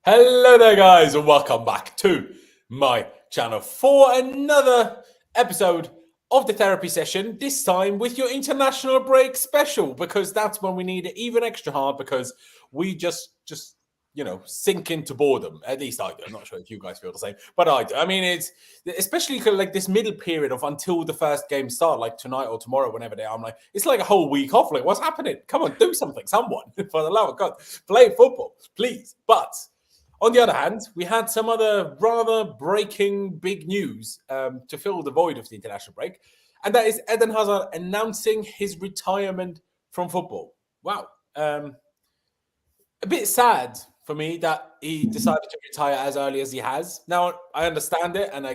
Hello there, guys, and welcome back to my channel for another episode of the therapy session, this time with your international break special, because that's when we need it even extra hard, because we just sink into boredom. At least I do. I'm not sure if you guys feel the same, but I do. I mean, it's especially like this middle period of until the first game start, like tonight or tomorrow, whenever they are. I'm like, it's like a whole week off. Like, what's happening? Come on, do something, someone, for the love of God, play football, please. But on the other hand, we had some other rather breaking big news to fill the void of the international break, and that is Eden Hazard announcing his retirement from football. Wow. A bit sad for me that he decided to retire as early as he has. Now, I understand it, and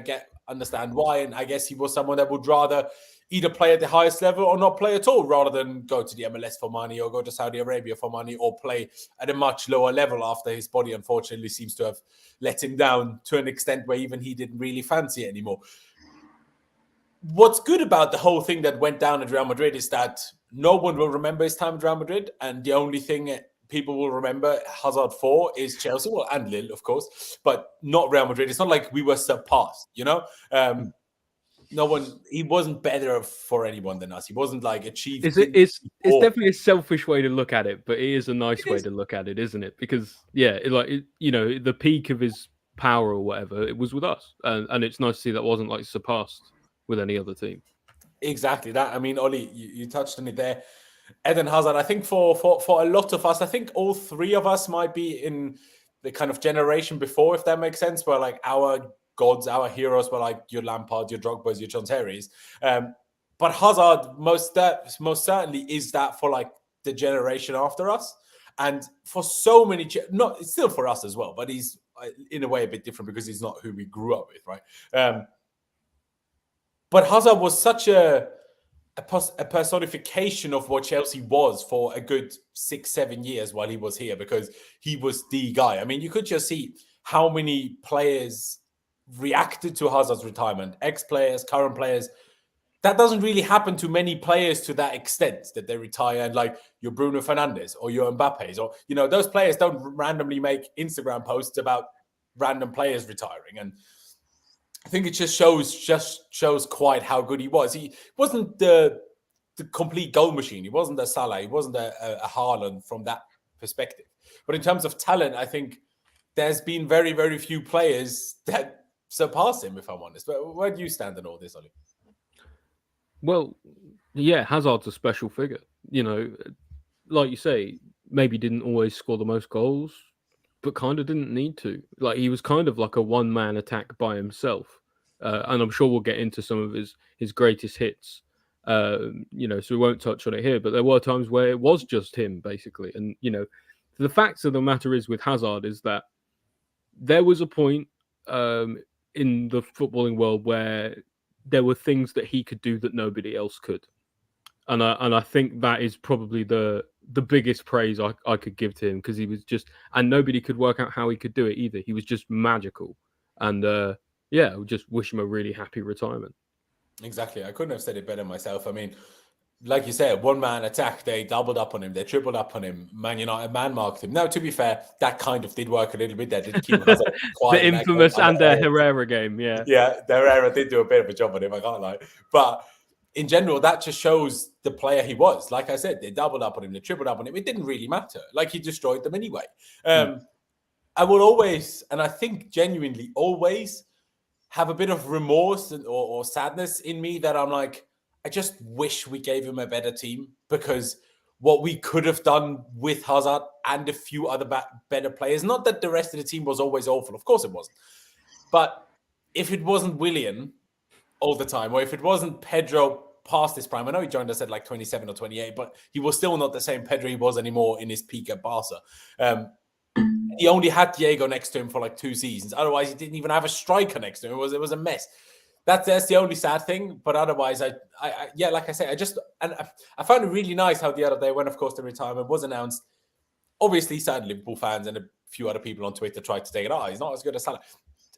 understand why, and I guess he was someone that would rather either play at the highest level or not play at all, rather than go to the MLS for money or go to Saudi Arabia for money or play at a much lower level after his body, unfortunately, seems to have let him down to an extent where even he didn't really fancy it anymore. What's good about the whole thing that went down at Real Madrid is that no one will remember his time at Real Madrid, and the only thing people will remember Hazard for is Chelsea, well, and Lille, of course, but not Real Madrid. It's not like we were surpassed, you know? He wasn't better for anyone than us. He wasn't like achieved. It's definitely a selfish way to look at it, but it is a nice way to look at it, isn't it? Because the peak of his power or whatever, it was with us, and it's nice to see that wasn't like surpassed with any other team. Exactly that. I mean, Ollie, you touched on it there. Eden Hazard, I think for a lot of us, I think all three of us might be in the kind of generation before, if that makes sense, where like our gods, our heroes were like your Lampard, your Drogbas, your John Terrys. But Hazard most certainly is that for like the generation after us. And for so many, it's still for us as well, but he's in a way a bit different because he's not who we grew up with, right? But Hazard was such a personification of what Chelsea was for a good 6-7 years while he was here, because he was the guy. I mean, you could just see how many players reacted to Hazard's retirement, ex-players, current players. That doesn't really happen to many players to that extent, that they retire, and like your Bruno Fernandez or your Mbappe's, or, you know, those players don't randomly make Instagram posts about random players retiring. And I think it just shows quite how good he was. He wasn't the complete goal machine. He wasn't a Salah. He wasn't a Haaland from that perspective. But in terms of talent, I think there's been very, very few players that surpass him, if I'm honest. But where do you stand in all this, Ollie? Well, yeah, Hazard's a special figure. You know, like you say, maybe didn't always score the most goals, but kind of didn't need to. Like, he was kind of like a one-man attack by himself. And I'm sure we'll get into some of his greatest hits. So we won't touch on it here, but there were times where it was just him, basically. And, the fact of the matter is with Hazard is that there was a point in the footballing world where there were things that he could do that nobody else could. And I think that is probably the biggest praise I could give to him, because he was just, and nobody could work out how he could do it either. He was just magical. And I would just wish him a really happy retirement. Exactly. I couldn't have said it better myself. I mean, like you said, one-man attack, they doubled up on him, they tripled up on him. Man United man-marked him. Now, to be fair, that kind of did work a little bit. That did keep Hazard quiet. The infamous Ander Herrera game, yeah. Yeah, the Herrera did do a bit of a job on him, I can't lie. But in general, that just shows the player he was. Like I said, they doubled up on him, they tripled up on him. It didn't really matter. Like, he destroyed them anyway. I will always, and I think genuinely always, have a bit of remorse or sadness in me that I'm like, I just wish we gave him a better team, because what we could have done with Hazard and a few other better players, not that the rest of the team was always awful, of course it wasn't, but if it wasn't Willian all the time, or if it wasn't Pedro past his prime, I know he joined us at like 27 or 28, but he was still not the same Pedro he was anymore in his peak at Barca. He only had Diego next to him for like 2 seasons. Otherwise, he didn't even have a striker next to him. It was a mess. That's the only sad thing. But otherwise, like I say, I found it really nice how the other day, when of course the retirement was announced, obviously certain Liverpool fans and a few other people on Twitter tried to take it, he's not as good as Salah.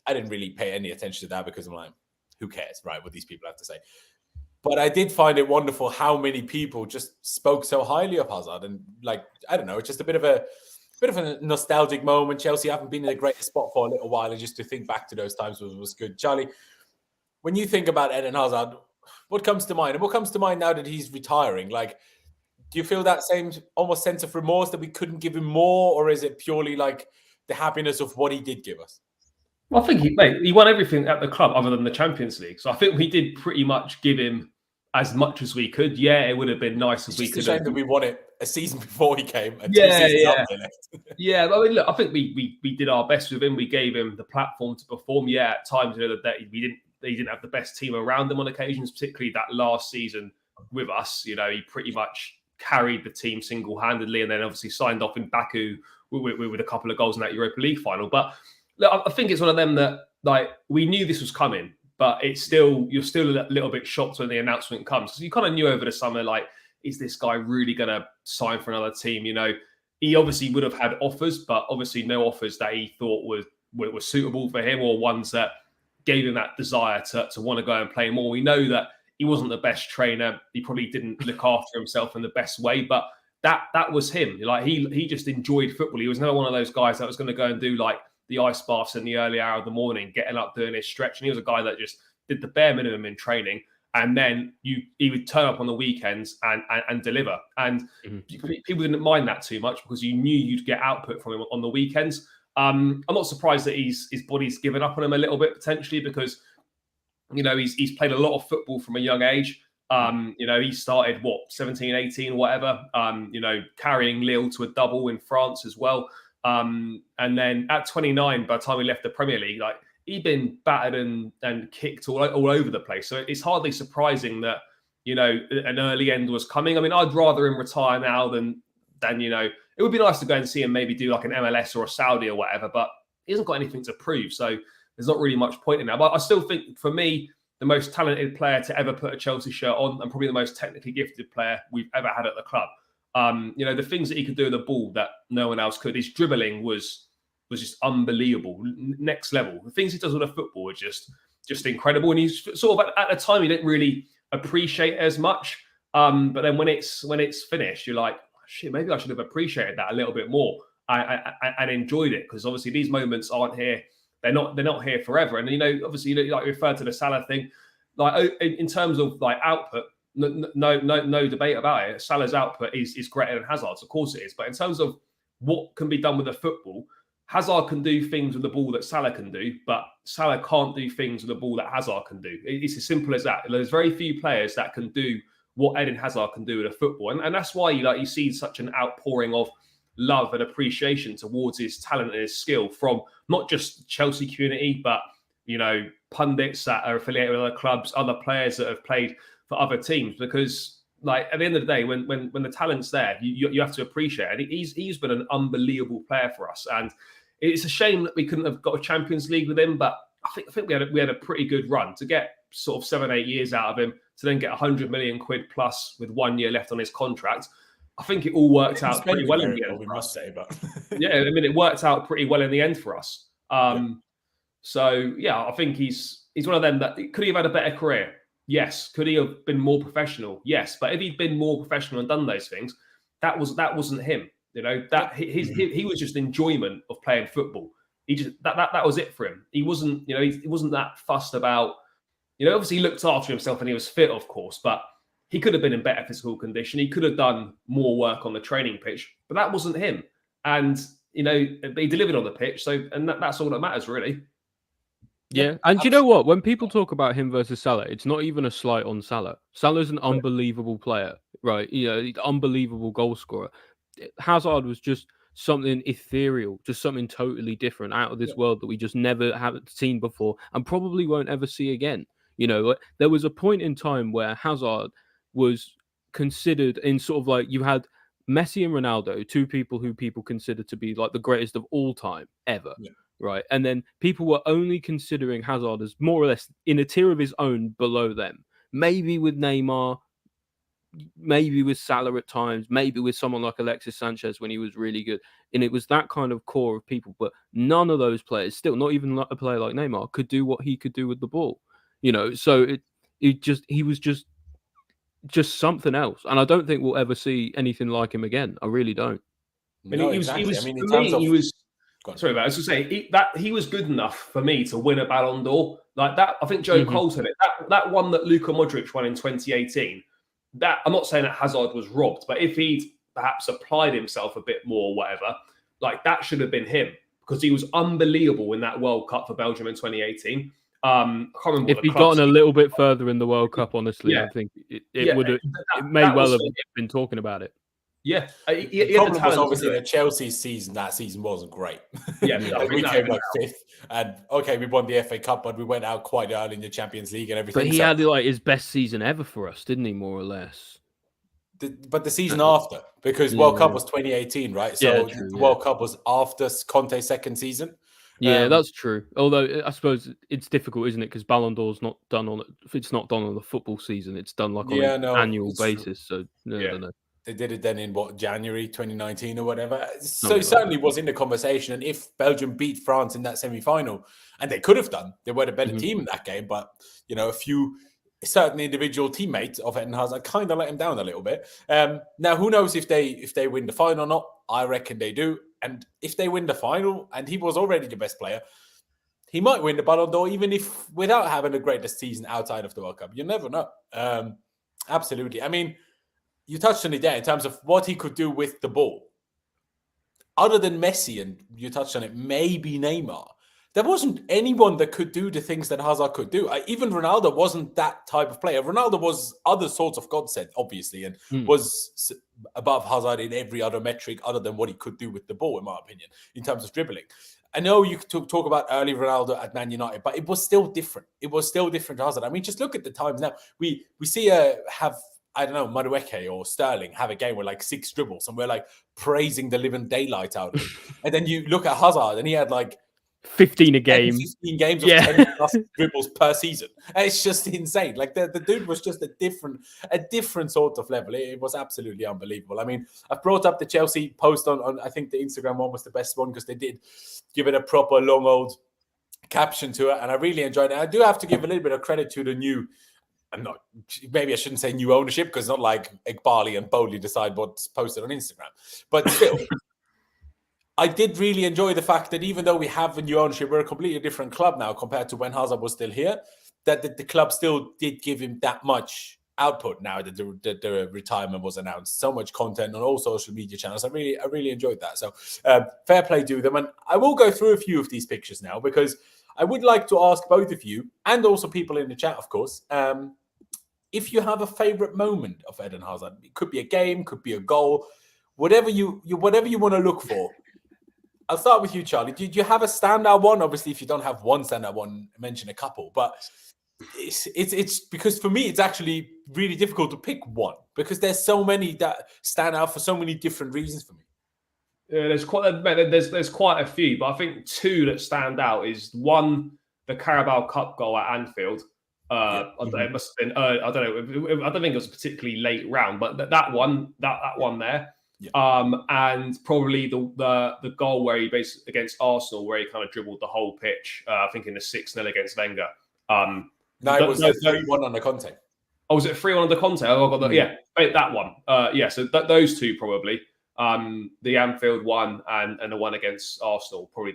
I didn't really pay any attention to that, because I'm like, who cares, right? What these people have to say. But I did find it wonderful how many people just spoke so highly of Hazard, and like, I don't know, it's just a bit of a bit of a nostalgic moment. Chelsea haven't been in a great spot for a little while, and just to think back to those times was good. Charlie, when you think about Eden Hazard, what comes to mind? And what comes to mind now that he's retiring? Like, do you feel that same almost sense of remorse that we couldn't give him more, or is it purely like the happiness of what he did give us? Well, I think he won everything at the club other than the Champions League. So I think we did pretty much give him as much as we could. Yeah, it would have been nice if we could. It's a shame that we won it a season before he came. Yeah. Yeah, I mean, look, I think we did our best with him. We gave him the platform to perform. Yeah, at times, that he didn't have the best team around him on occasions, particularly that last season with us. He pretty much carried the team single-handedly, and then obviously signed off in Baku with a couple of goals in that Europa League final. But look, I think it's one of them that we knew this was coming, but you're still a little bit shocked when the announcement comes, because you kind of knew over the summer, is this guy really going to sign for another team? He obviously would have had offers, but obviously no offers that he thought were suitable for him, or ones that gave him that desire to want to go and play more. We know that he wasn't the best trainer. He probably didn't look after himself in the best way, but that was him. He just enjoyed football. He was never one of those guys that was going to go and do the ice baths in the early hour of the morning, getting up, doing his stretch. And he was a guy that just did the bare minimum in training. And then he would turn up on the weekends and deliver. And people didn't mind that too much, because you knew you'd get output from him on the weekends. I'm not surprised that his body's given up on him a little bit, potentially, because he's played a lot of football from a young age. He started 17, 18, whatever. Carrying Lille to a double in France as well. And then at 29, by the time he left the Premier League, he'd been battered and kicked all over the place. So it's hardly surprising that an early end was coming. I mean, I'd rather him retire now than it would be nice to go and see him maybe do an MLS or a Saudi or whatever, but he hasn't got anything to prove. So there's not really much point in that. But I still think, for me, the most talented player to ever put a Chelsea shirt on, and probably the most technically gifted player we've ever had at the club. The things that he could do with the ball that no one else could. His dribbling was just unbelievable, next level. The things he does with the football were just incredible. And he's sort of, at the time, he didn't really appreciate it as much. But then when it's finished, you're like, shit, maybe I should have appreciated that a little bit more and enjoyed it, because obviously these moments aren't here. They're not here forever. And obviously, you referred to the Salah thing, in terms of output, no debate about it. Salah's output is greater than Hazard's, of course it is. But in terms of what can be done with the football, Hazard can do things with the ball that Salah can do, but Salah can't do things with the ball that Hazard can do. It's as simple as that. There's very few players that can do what Eden Hazard can do with a football. And that's why you see such an outpouring of love and appreciation towards his talent and his skill from not just the Chelsea community, but, pundits that are affiliated with other clubs, other players that have played for other teams. Because at the end of the day, when the talent's there, you have to appreciate it. And he's been an unbelievable player for us. And it's a shame that we couldn't have got a Champions League with him, but I think we had a pretty good run to get sort of 7-8 years out of him, to then get 100 million quid plus with 1 year left on his contract. I think it all worked out pretty well in the end. We must say, but yeah, I mean, it worked out pretty well in the end for us. So yeah, I think he's one of them that could he have had a better career? Yes. Could he have been more professional? Yes. But if he'd been more professional and done those things, that wasn't him. He was just enjoyment of playing football. He just that was it for him. He wasn't he wasn't that fussed about. Obviously he looked after himself and he was fit, of course, but he could have been in better physical condition. He could have done more work on the training pitch, but that wasn't him. And, he delivered on the pitch. So, and that's all that matters, really. Yeah. And you know what? When people talk about him versus Salah, it's not even a slight on Salah. Salah's an unbelievable player, right? Unbelievable goal scorer. Hazard was just something ethereal, just something totally different, out of this world that we just never have seen before and probably won't ever see again. There was a point in time where Hazard was considered in sort of you had Messi and Ronaldo, two people who people consider to be the greatest of all time ever, right? And then people were only considering Hazard as more or less in a tier of his own below them. Maybe with Neymar, maybe with Salah at times, maybe with someone like Alexis Sanchez when he was really good. And it was that kind of core of people. But none of those players, still not even a player like Neymar, could do what he could do with the ball. So he was just something else. And I don't think we'll ever see anything like him again. I really don't. No, he was, exactly. I mean, for in terms me, of he was. go on. Sorry, man. I was going to say he was good enough for me to win a Ballon d'Or. Like that, I think Joe Cole said it. That one that Luka Modric won in 2018. That I'm not saying that Hazard was robbed, but if he'd perhaps applied himself a bit more, or whatever, like that should have been him because he was unbelievable in that World Cup for Belgium in 2018. I can't remember if he'd gotten a little bit further in the World Cup, honestly, Yeah. I think it would have. It may that well was- have been talking about it. Yeah, The problem was obviously that Chelsea's season that season wasn't great. Yeah, Like, we came like 5th, and okay, we won the FA Cup, but we went out quite early in the Champions League and everything. But he had like his best season ever for us, didn't he? More or less. But the season after, because World Cup was 2018, right? So true, the World Cup was after Conte's second season. Yeah, that's true. Although I suppose it's difficult, isn't it? Because Ballon d'Or's not done on it's not done on the football season. It's done like on an annual basis. So I don't know. They did it then in January 2019 or whatever. So it certainly was in the conversation. And if Belgium beat France in that semi-final, and they could have done, they were the better team in that game. But a few certain individual teammates of Eden Hazard kind of let him down a little bit. Now, who knows if they win the final or not? I reckon they do. And if they win the final, and he was already the best player, he might win the Ballon d'Or even if without having the greatest season outside of the World Cup. You never know. Absolutely. I mean, you touched on it there in terms of what he could do with the ball. Other than Messi, and you touched on it, maybe Neymar, there wasn't anyone that could do the things that Hazard could do. Even Ronaldo wasn't that type of player. Ronaldo was other sorts of godsend, obviously, and was above Hazard in every other metric other than what he could do with the ball, in my opinion, in terms of dribbling. I know you could talk about early Ronaldo at Man United, but it was still different. It was still different to Hazard. I mean, just look at the times now. We see I don't know, Madueke or Sterling have a game with like 6 dribbles and we're like praising the living daylight out of him. And then you look at Hazard and he had like 15 a game. 15 games of 10 plus dribbles per season. And it's just insane. Like the dude was just a different sort of level. It was absolutely unbelievable. I mean, I've brought up the Chelsea post on I think the Instagram one was the best one because they did give it a proper long old caption to it. And I really enjoyed it. I do have to give a little bit of credit to the new, maybe I shouldn't say new ownership because it's not like Iqbali and Boehly decide what's posted on Instagram. But still, I did really enjoy the fact that even though we have a new ownership, we're a completely different club now compared to when Hazard was still here, that the club still did give him that much output now that the retirement was announced. So much content on all social media channels. I really enjoyed that. So fair play to them. And I will go through a few of these pictures now because I would like to ask both of you and also people in the chat, of course, if you have a favorite moment of Eden Hazard. It could be a game, could be a goal, whatever you want to look for. I'll start with you, Charlie. Do you have a standout one? Obviously, if you don't have one standout one, mention a couple. But it's because for me, it's actually really difficult to pick one because there's so many that stand out for so many different reasons for me. Yeah, there's quite a few, but I think 2 that stand out is one, the Carabao Cup goal at Anfield. I don't know, it must have been. I don't know. I don't think it was a particularly late round, but that one there. Yeah. And probably the goal where he basically against Arsenal, where he kind of dribbled the whole pitch. I think in the 6-0 against Wenger. No, it was 3-1 on the Conte. Oh, was it 3-1 on the Conte? Oh, I got that one. So those 2 probably. The Anfield one and the one against Arsenal, probably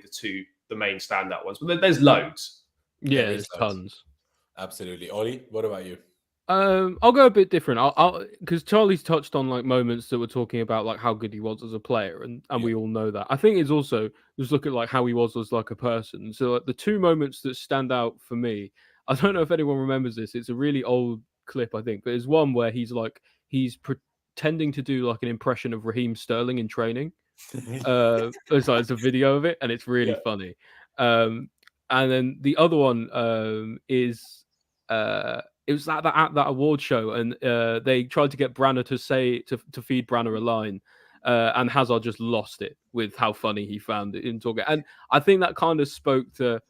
the main standout ones. But there's loads. Yeah, there's tons. Absolutely. Ollie, what about you? I'll go a bit different. I'll because Charlie's touched on like moments that we're talking about, like how good he was as a player, and we all know that. I think it's also just look at like how he was as like a person. So like the 2 moments that stand out for me, I don't know if anyone remembers this. It's a really old clip, I think, but there's one where he's pretending to do like an impression of Raheem Sterling in training. It's a video of it, and it's really funny. And then the other one is it was at that award show, and they tried to get Branner to feed Branner a line, and Hazard just lost it with how funny he found it in talking. And I think that kind of spoke to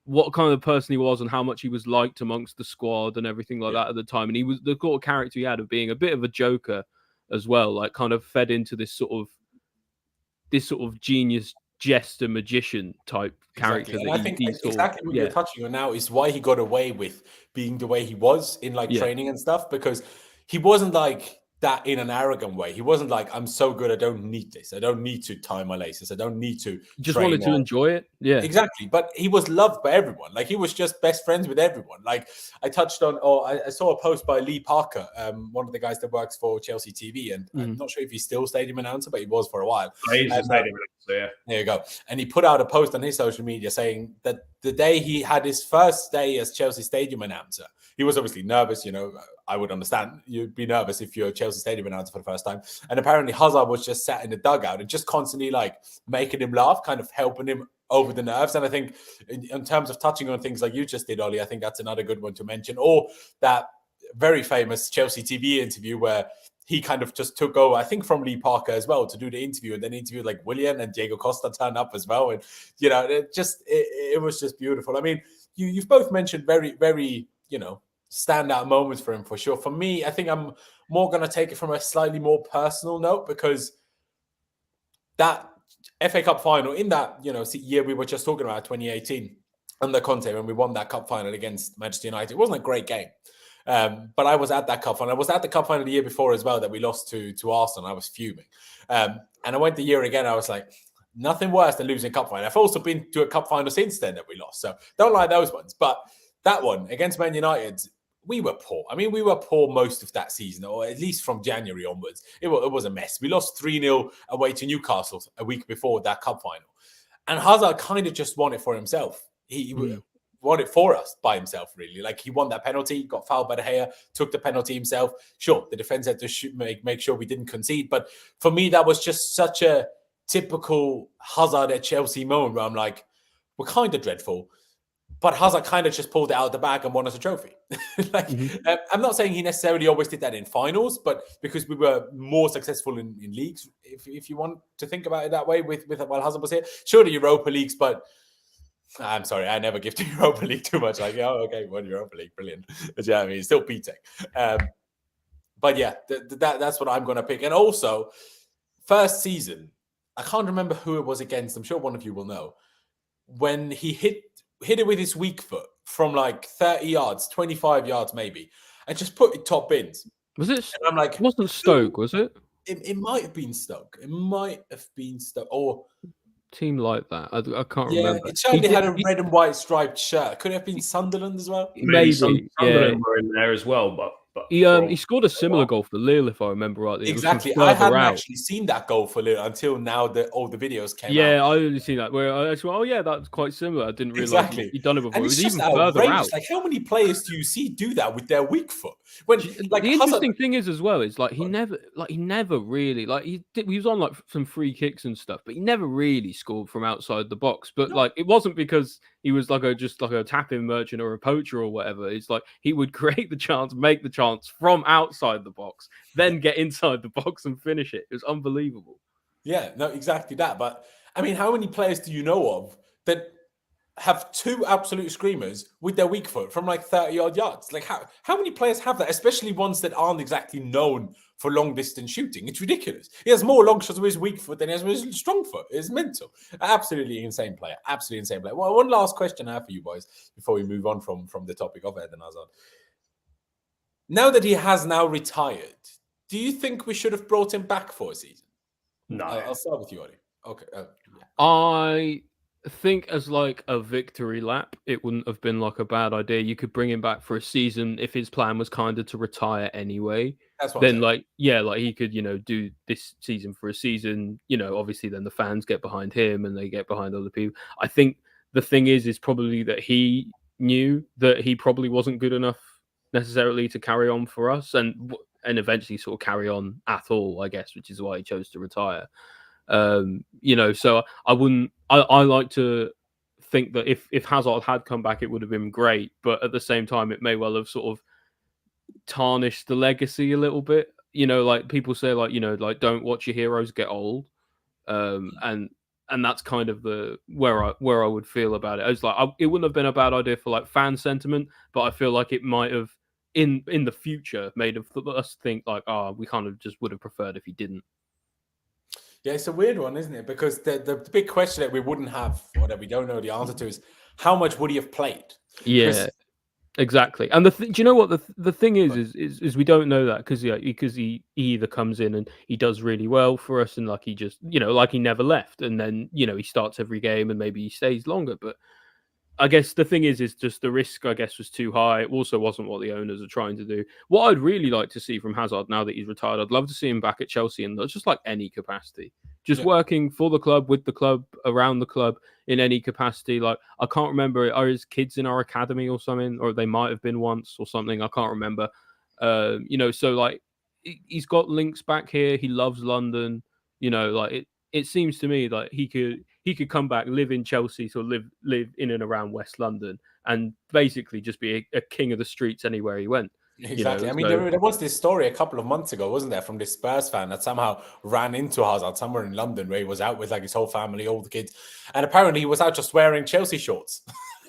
what kind of person he was and how much he was liked amongst the squad and everything like that at the time. And he was the sort of character he had of being a bit of a joker as well, like kind of fed into this sort of genius jester magician type character. And I think exactly what you're touching on now is why he got away with being the way he was in like training and stuff, because he wasn't like that in an arrogant way. He wasn't like, I'm so good, I don't need this. I don't need to tie my laces. I don't need to just wanted to enjoy it. Yeah, exactly. But he was loved by everyone. Like, he was just best friends with everyone. Like, I touched on, I saw a post by Lee Parker, one of the guys that works for Chelsea TV, and I'm not sure if he's still stadium announcer, but he was for a while. He's a stadium announcer, yeah. There you go. And he put out a post on his social media saying that the day he had his first day as Chelsea stadium announcer, he was obviously nervous. You know, I would understand. You'd be nervous if you're a Chelsea stadium announcer for the first time. And apparently Hazard was just sat in the dugout and just constantly like making him laugh, kind of helping him over the nerves. And I think in terms of touching on things like you just did, Ollie, I think that's another good one to mention. Or that very famous Chelsea TV interview where he kind of just took over, I think, from Lee Parker as well to do the interview, and then interviewed like Willian and Diego Costa turned up as well. And, you know, it was just beautiful. I mean, you've both mentioned very, very, you know, standout moments for him for sure. For me, I think I'm more going to take it from a slightly more personal note, because that FA Cup final in that, you know, year we were just talking about, 2018, under Conte, when we won that cup final against Manchester United, it wasn't a great game. But I was at that cup final. I was at the cup final the year before as well that we lost to Arsenal. I was fuming. And I went the year again. I was like, nothing worse than losing a cup final. I've also been to a cup final since then that we lost. So don't like those ones. But that one against Man United, we were poor. I mean, we were poor most of that season, or at least from January onwards. It was a mess. We lost 3-0 away to Newcastle a week before that cup final. And Hazard kind of just won it for himself. He won it for us by himself, really. Like, he won that penalty, got fouled by De Gea, took the penalty himself. Sure, the defense had to make sure we didn't concede. But for me, that was just such a typical Hazard at Chelsea moment where I'm like, we're kind of dreadful. But Hazard kind of just pulled it out of the bag and won us a trophy. I'm not saying he necessarily always did that in finals, but because we were more successful in leagues, if you want to think about it that way, with while Hazard was here. Sure, the Europa Leagues, but I'm sorry, I never give to Europa League too much. Like, oh, okay, won Europa League, brilliant. But yeah, I mean, it's still P-Tech. But yeah, that's what I'm going to pick. And also, first season, I can't remember who it was against. I'm sure one of you will know. When he hit it with his weak foot from like 30 yards, 25 yards maybe, and just put it top bins. Was it? And I'm like, it wasn't Stoke, was it? It might have been Stoke. It might have been Stoke. Or team like that. I can't remember. It certainly had a red and white striped shirt. Could it have been Sunderland as well? Maybe. Sunderland were in there as well, but he scored a similar goal for Lille, if I remember rightly. Exactly. I hadn't actually seen that goal for Lille until now that all the videos came out. Yeah, I only seen that where I actually, oh yeah, that's quite similar. I didn't realize he'd done it before. And it was just even further out. Like, how many players do you see do that with their weak foot? When like the interesting thing is as well is like he never really he was on like some free kicks and stuff, but he never really scored from outside the box. But like it wasn't because he was just like a tap-in merchant or a poacher or whatever. It's like he would create the chance, make the chance from outside the box, then get inside the box and finish it. It was unbelievable. Yeah, no, exactly that. But I mean, how many players do you know of that have two absolute screamers with their weak foot from like 30-odd yards? Like, how many players have that, especially ones that aren't exactly known for long-distance shooting? It's ridiculous. He has more long shots with his weak foot than he has with his strong foot. It's mental. Absolutely insane player. Absolutely insane player. Well, one last question I have for you boys before we move on from the topic of Eden Hazard. Now that he has now retired, do you think we should have brought him back for a season? No. I'll start with you, Ollie. Okay. I think as like a victory lap, it wouldn't have been like a bad idea. You could bring him back for a season if his plan was kind of to retire anyway. That's what then like he could, do this season for a season, obviously then the fans get behind him and they get behind other people. I think the thing is probably that he knew that he probably wasn't good enough necessarily to carry on for us and eventually sort of carry on at all, I guess, which is why he chose to retire. So I like to think that if Hazard had come back, it would have been great, but at the same time, it may well have sort of tarnished the legacy a little bit. Like people say, like don't watch your heroes get old, and that's kind of where I would feel about it. It's like it wouldn't have been a bad idea for like fan sentiment, but I feel like it might have in the future made us think like, we kind of just would have preferred if he didn't. Yeah, it's a weird one, isn't it? Because the big question that we wouldn't have, or that we don't know the answer to, is how much would he have played? Yeah. Exactly. And do you know what the thing is we don't know that because he either comes in and he does really well for us and like he just, like he never left, and then, he starts every game and maybe he stays longer. But I guess the thing is just the risk, I guess, was too high. It also wasn't what the owners are trying to do. What I'd really like to see from Hazard now that he's retired, I'd love to see him back at Chelsea in just like any capacity, just working for the club, with the club, around the club in any capacity. Like, I can't remember, are his kids in our academy or something, or they might have been once or something. I can't remember. So like he's got links back here. He loves London. Like it seems to me like he could come back, live in Chelsea, so live in and around West London, and basically just be a king of the streets anywhere he went. Exactly. I mean, there was this story a couple of months ago, wasn't there, from this Spurs fan that somehow ran into Hazard somewhere in London where he was out with like his whole family, all the kids, and apparently he was out just wearing Chelsea shorts.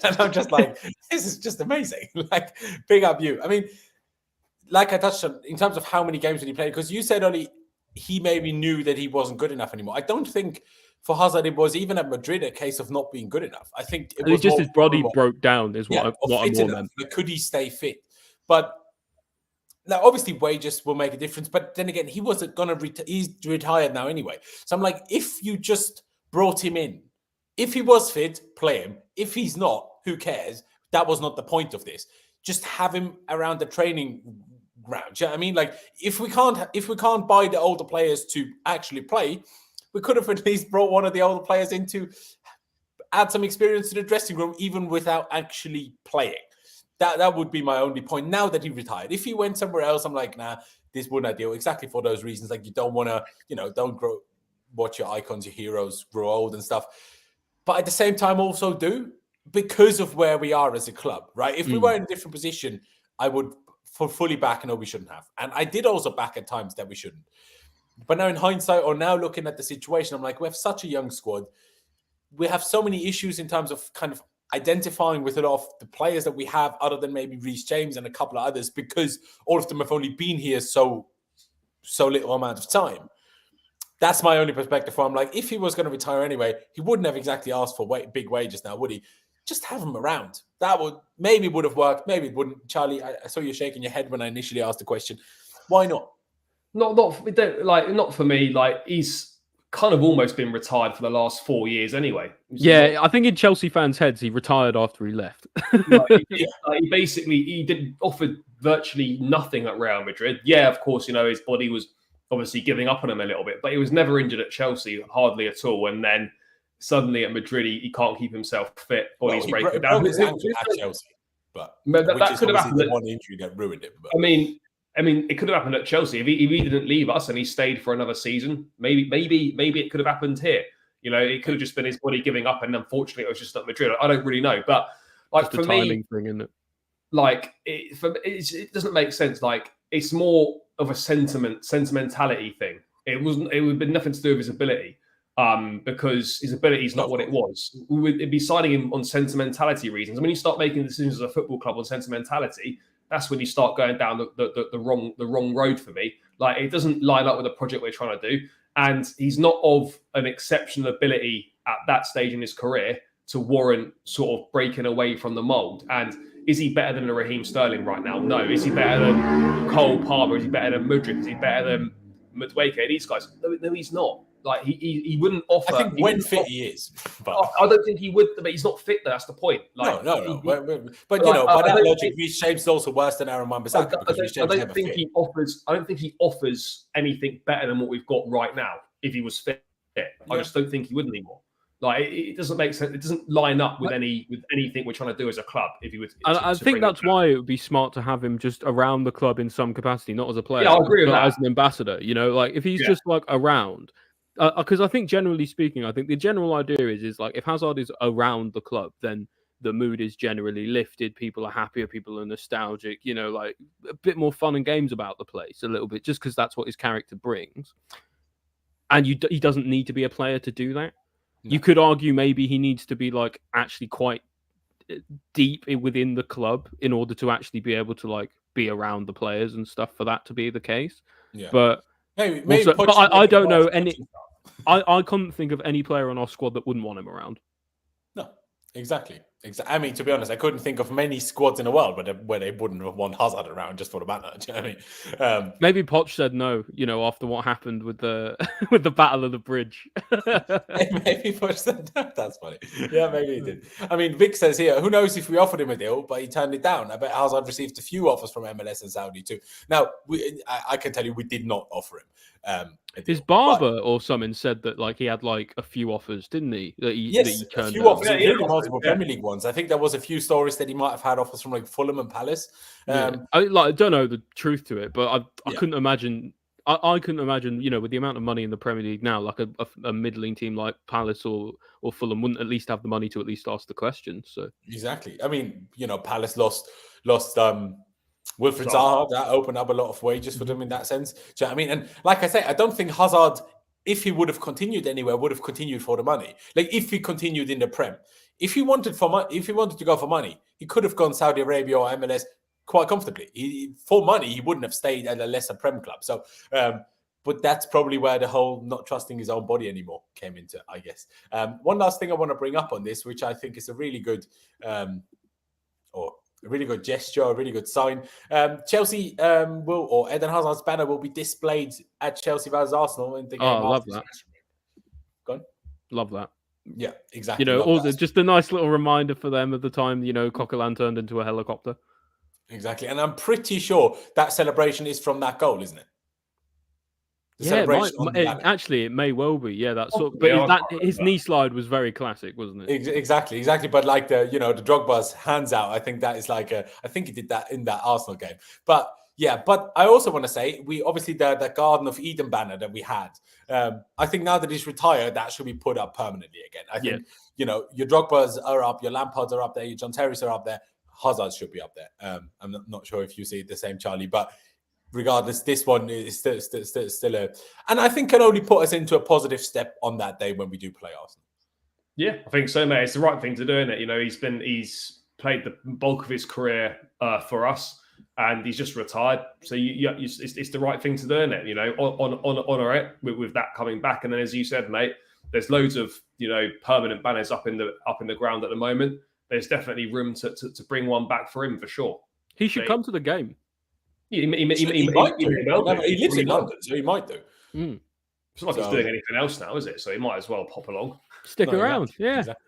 And I'm just like, this is just amazing. Like, big up you. I mean, like I touched on, in terms of how many games did he play, because you said only he maybe knew that he wasn't good enough anymore. I don't think for Hazard it was even at Madrid a case of not being good enough. I think it was just his body broke down is what I'm more meant. Like, could he stay fit? But now obviously wages will make a difference. But then again, he wasn't going to he's retired now anyway. So I'm like, if you just brought him in, if he was fit, play him. If he's not, who cares? That was not the point of this. Just have him around the training ground. You know what I mean? Like, if we can't buy the older players to actually play, we could have at least brought one of the older players in to add some experience to the dressing room, even without actually playing. That would be my only point. Now that he retired, if he went somewhere else, I'm like, nah, this wouldn't ideal. Exactly for those reasons. Like, you don't want to, don't watch your icons, your heroes grow old and stuff. But at the same time, also do, because of where we are as a club, right? If we were in a different position, I would fully back, no, we shouldn't have. And I did also back at times that we shouldn't. But now in hindsight, or now looking at the situation, I'm like, we have such a young squad. We have so many issues in terms of kind of identifying with it off the players that we have, other than maybe Reece James and a couple of others, because all of them have only been here so little amount of time. That's my only perspective. I'm like, if he was going to retire anyway, he wouldn't have exactly asked for big wages now, would he? Just have him around. That would have worked. Maybe it wouldn't. Charlie, I saw you shaking your head when I initially asked the question. Why not? Not for me. Like, he's kind of almost been retired for the last 4 years anyway. Yeah, I think in Chelsea fans' heads, he retired after he left. He did offer virtually nothing at Real Madrid. Yeah, of course, his body was obviously giving up on him a little bit, but he was never injured at Chelsea, hardly at all. And then suddenly at Madrid, he can't keep himself fit. Body's breaking down. His ankle at Chelsea, but that could have happened. The one injury that ruined him. But. I mean, it could have happened at Chelsea if he didn't leave us and he stayed for another season. Maybe it could have happened here. It could have just been his body giving up, and unfortunately, it was just at Madrid. I don't really know, but like, just for a timing thing, isn't it? Like, it doesn't make sense. Like, it's more of a sentimentality thing. It would have been nothing to do with his ability, because his ability is not what it was. It'd be signing him on sentimentality reasons. When you start making decisions as a football club on sentimentality, that's when you start going down the wrong road for me. Like, it doesn't line up with the project we're trying to do. And he's not of an exceptional ability at that stage in his career to warrant sort of breaking away from the mould. And is he better than a Raheem Sterling right now? No. Is he better than Cole Palmer? Is he better than Mudryk? Is he better than Madueke? These guys? No, he's not. Like, he wouldn't offer. I think when fit he is, but I don't think he would. But he's not fit. That's the point. Like, no. But by that logic, Reece James is also worse than Aaron Wan-Bissaka. I don't think he offers anything better than what we've got right now. If he was fit, I just don't think he would anymore. Like, it doesn't make sense. It doesn't line up with anything we're trying to do as a club. If he would, I think that's why it would be smart to have him just around the club in some capacity, not as a player, yeah, I agree with that. As an ambassador. Like, if he's just like around. Because I think, generally speaking, I think the general idea is like, if Hazard is around the club, then the mood is generally lifted. People are happier. People are nostalgic. Like, a bit more fun and games about the place a little bit, just because that's what his character brings. And he doesn't need to be a player to do that. No. You could argue maybe he needs to be like actually quite deep within the club in order to actually be able to like be around the players and stuff for that to be the case. Yeah. But maybe also, but I don't know any. I couldn't think of any player on our squad that wouldn't want him around. No, exactly. Exactly. I mean, to be honest, I couldn't think of many squads in the world where they wouldn't have won Hazard around just for the banner. Do you know what I mean? Maybe Poch said no, after what happened with the with the Battle of the Bridge. Maybe Poch said no. That's funny. Yeah, maybe he did. I mean, Vic says here, who knows if we offered him a deal, but he turned it down. I bet Hazard received a few offers from MLS and Saudi too. Now, I can tell you we did not offer him. His barber or something said that he had a few offers, didn't he? That he turned a few down. offers, including multiple Premier League ones. I think there was a few stories that he might have had offers from Fulham and Palace. I don't know the truth to it, but I couldn't imagine. I couldn't imagine, with the amount of money in the Premier League now, a middling team like Palace or Fulham wouldn't at least have the money to at least ask the question. So exactly. I mean, Palace lost Wilfried Zaha. That opened up a lot of wages for them in that sense. Do you know what I mean? And like I say, I don't think Hazard, if he would have continued anywhere, would have continued for the money. If he continued in the Prem, if he wanted to go for money, he could have gone Saudi Arabia or MLS quite comfortably. For money, he wouldn't have stayed at a lesser Prem club. So, but that's probably where the whole not trusting his own body anymore came into, I guess. One last thing I want to bring up on this, which I think is a really good gesture, a really good sign. Chelsea or Eden Hazard's banner will be displayed at Chelsea versus Arsenal in the game. I love that. Go on. Love that. Yeah, exactly. Just a nice little reminder for them of the time, Coquelin turned into a helicopter. Exactly. And I'm pretty sure that celebration is from that goal, isn't it? Actually, it may well be. Yeah, that's his knee slide was very classic, wasn't it? Exactly. But the Drogba's hands out. I think that is I think he did that in that Arsenal game. But yeah, but I also want to say we obviously the Garden of Eden banner that we had. I think now that he's retired, that should be put up permanently again. I think your Drogba's are up, your Lampards are up there, your John Terry's are up there. Hazard should be up there. I'm not sure if you see it the same, Charlie, but regardless, this one is still and I think can only put us into a positive step on that day when we do play Arsenal. Yeah, I think so, mate. It's the right thing to do, isn't it? He's played the bulk of his career for us, and he's just retired. So it's the right thing to do, isn't it? Honor it with that coming back, and then as you said, mate, there's loads of permanent banners up in the ground at the moment. There's definitely room to bring one back for him for sure. He should come to the game. He lives in London, so he might do. It's not like he's doing anything else now, is it? So he might as well pop along. Stick around, yeah. Exactly.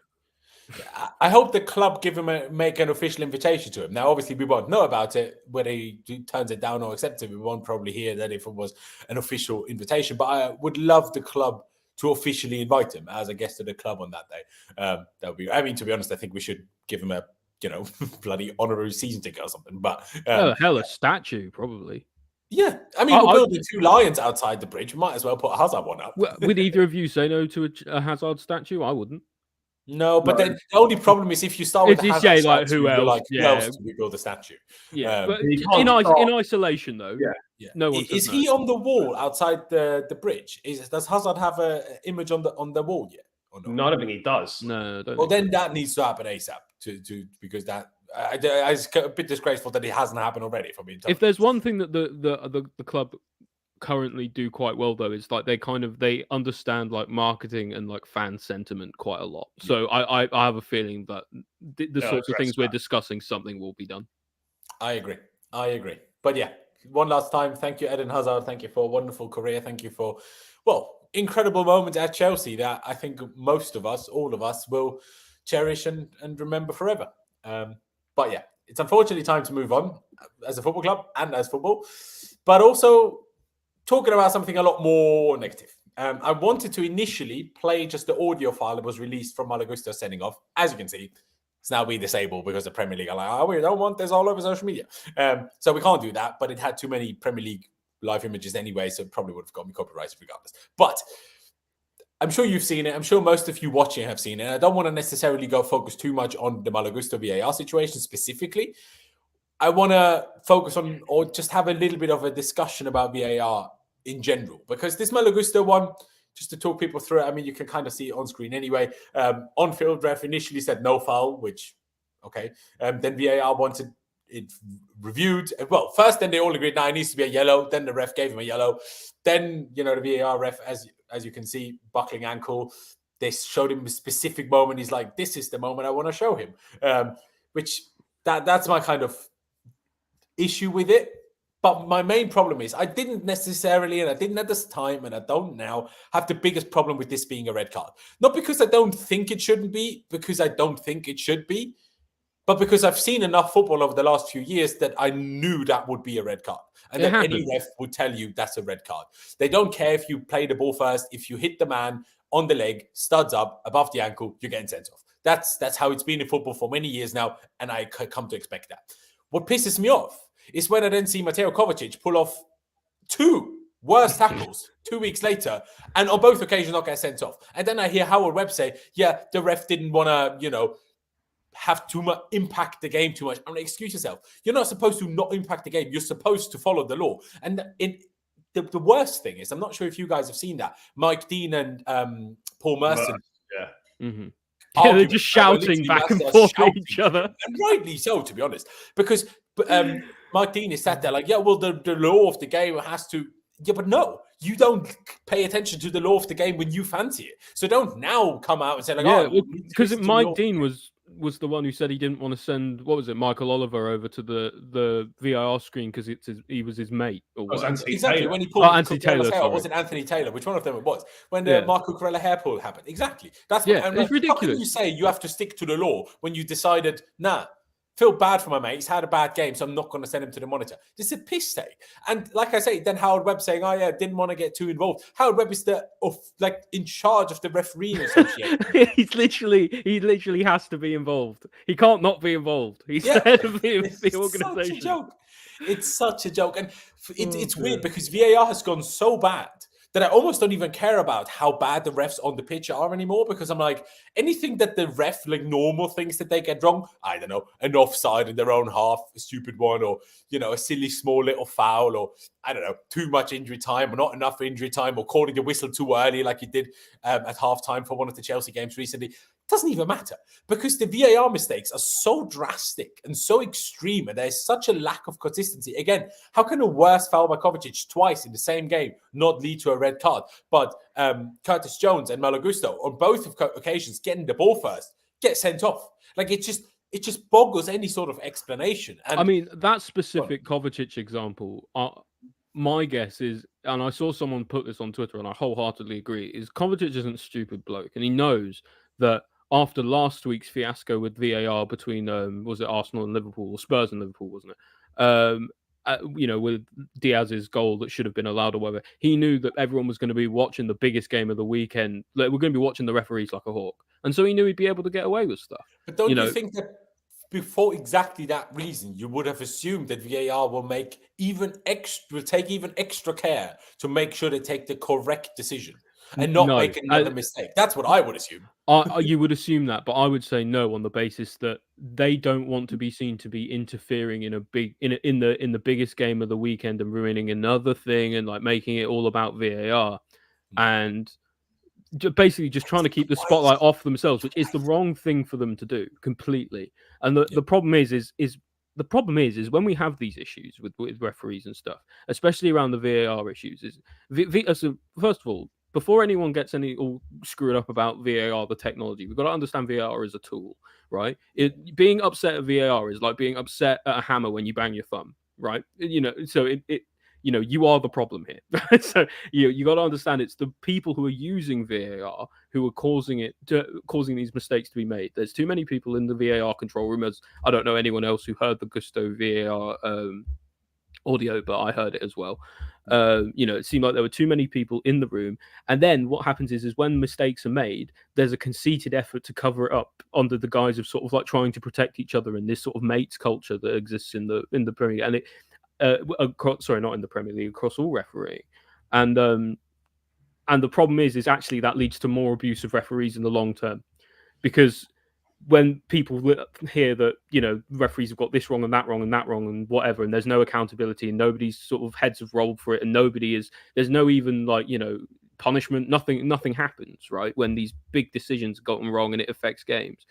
I hope the club make an official invitation to him. Now, obviously, we won't know about it, whether he turns it down or accepts it. We won't probably hear that if it was an official invitation. But I would love the club to officially invite him as a guest of the club on that day. That would be. I mean, to be honest, I think we should give him a bloody honorary season ticket or something. But a statue probably. Yeah, I mean, we're building 2 lions outside the bridge. We might as well put a Hazard one up. Would either of you say no to a Hazard statue? I wouldn't. No, but then the only problem is if you start with the Hazard statue, who else? Who else do we build a statue? Yeah, but in isolation though. Yeah. No one. Is he on the wall outside the bridge? Does Hazard have an image on the wall yet? Or no, I don't think he does. No. Then that needs to happen ASAP. Because that it's a bit disgraceful that it hasn't happened already. If there's one thing that the club currently do quite well though, is they understand marketing and fan sentiment quite a lot. So I have a feeling that the sorts of things we're discussing, something will be done. I agree. But yeah, one last time, thank you, Eden Hazard. Thank you for a wonderful career. Thank you for incredible moments at Chelsea that I think most of us, all of us, will cherish and remember forever. But yeah, it's unfortunately time to move on as a football club and as football, but also talking about something a lot more negative. I wanted to initially play just the audio file that was released from VAR Gusto sending off. As you can see, it's now been disabled because the Premier League are like, we don't want this all over social media. So we can't do that, but it had too many Premier League live images anyway, so it probably would have got me copyrighted regardless. But I'm sure you've seen it. I'm sure most of you watching have seen it. I don't want to necessarily go focus too much on the VAR Gusto VAR situation specifically. I want to focus on, or just have a little bit of a discussion about VAR in general, because this VAR Gusto one, just to talk people through it, I mean, you can kind of see it on screen anyway. On-field ref initially said no foul, which, okay. Then VAR wanted it reviewed. Well, first, then they all agreed, it needs to be a yellow. Then the ref gave him a yellow. Then, the VAR ref, as you can see, buckling ankle. they showed him a specific moment. He's like, this is the moment I want to show him. Which that's my kind of issue with it. But my main problem is I didn't necessarily, and I didn't at this time, and I don't now, have the biggest problem with this being a red card. Not because I don't think it shouldn't be, because I don't think it should be, but because I've seen enough football over the last few years that I knew that would be a red card. And that any ref would tell you that's a red card. They don't care if you play the ball first. If you hit the man on the leg, studs up, above the ankle, you're getting sent off. That's how it's been in football for many years now, and I come to expect that. What pisses me off is when I then see Mykhailo Kovacic pull off 2 worse tackles 2 weeks later, and on both occasions not get sent off. And then I hear Howard Webb say, yeah, the ref didn't want to, have too much impact the game too much. I'm like, excuse yourself. You're not supposed to not impact the game. You're supposed to follow the law. And the worst thing is, I'm not sure if you guys have seen that, Mike Dean and Paul Merson. Yeah. Mm-hmm. Yeah, they're just shouting back and forth at each other. And rightly so, to be honest. Because Mike Dean is sat there like, yeah, well, the law of the game has to... Yeah, but no, you don't pay attention to the law of the game when you fancy it. So don't now come out and say, like, because Mike Dean was the one who said he didn't want to send, what was it, Michael Oliver over to the VAR screen because he was his mate. Exactly. Taylor. When he pulled Taylor, hair, or was it Anthony Taylor? Which one of them it was? When the Marc Cucurella hair pull happened. Exactly. That's it's ridiculous. How can you say you have to stick to the law when you decided, feel bad for my mate. He's had a bad game, so I'm not going to send him to the monitor. This is a piss take. And like I say, then Howard Webb saying, didn't want to get too involved. Howard Webb is in charge of the refereeing association. he literally has to be involved. He can't not be involved. He's the head of the organization. Such a joke. It's such a joke. And it's weird because VAR has gone so bad that I almost don't even care about how bad the refs on the pitch are anymore, because I'm like, anything that the ref, like normal things that they get wrong, I don't know, an offside in their own half, a stupid one, or, a silly small little foul, or, I don't know, too much injury time, or not enough injury time, or calling the whistle too early like he did at halftime for one of the Chelsea games recently. Doesn't even matter, because the VAR mistakes are so drastic and so extreme, and there's such a lack of consistency. Again, how can a worse foul by Kovacic twice in the same game not lead to a red card? But Curtis Jones and Malo Gusto, on both occasions, getting the ball first, get sent off. Like, it just boggles any sort of explanation. And I mean, that specific Kovacic example, my guess is, and I saw someone put this on Twitter, and I wholeheartedly agree, is Kovacic isn't a stupid bloke, and he knows that after last week's fiasco with VAR between, was it Arsenal and Liverpool, or Spurs and Liverpool, wasn't it? With Diaz's goal that should have been allowed or whatever, he knew that everyone was going to be watching the biggest game of the weekend. Like, we're going to be watching the referees like a hawk. And so he knew he'd be able to get away with stuff. But don't you think that before exactly that reason, you would have assumed that VAR will take even extra care to make sure they take the correct decision and not make another mistake? That's what I would assume. You would assume that, but I would say no, on the basis that they don't want to be seen to be interfering in the biggest game of the weekend and ruining another thing and like making it all about VAR and basically just trying to keep the spotlight off themselves, which is the wrong thing for them to do completely. And the problem is when we have these issues with referees and stuff, especially around the VAR issues, first of all, before anyone gets all screwed up about VAR, the technology, we've got to understand VAR as a tool, right? Being upset at VAR is like being upset at a hammer when you bang your thumb, right? So you are the problem here. So you got to understand it's the people who are using VAR who are causing these mistakes to be made. There's too many people in the VAR control room. As I don't know anyone else who heard the Gusto VAR audio, but I heard it as well. It seemed like there were too many people in the room. And then what happens is when mistakes are made, there's a conceited effort to cover it up under the guise of sort of like trying to protect each other in this sort of mates culture that exists in the Premier League. And not in the Premier League, across all refereeing. And the problem is actually that leads to more abuse of referees in the long term, because when people hear that, referees have got this wrong and that wrong and that wrong and whatever, and there's no accountability and nobody's sort of heads have rolled for it, and there's no even punishment, nothing happens, right? When these big decisions are gotten wrong and it affects games.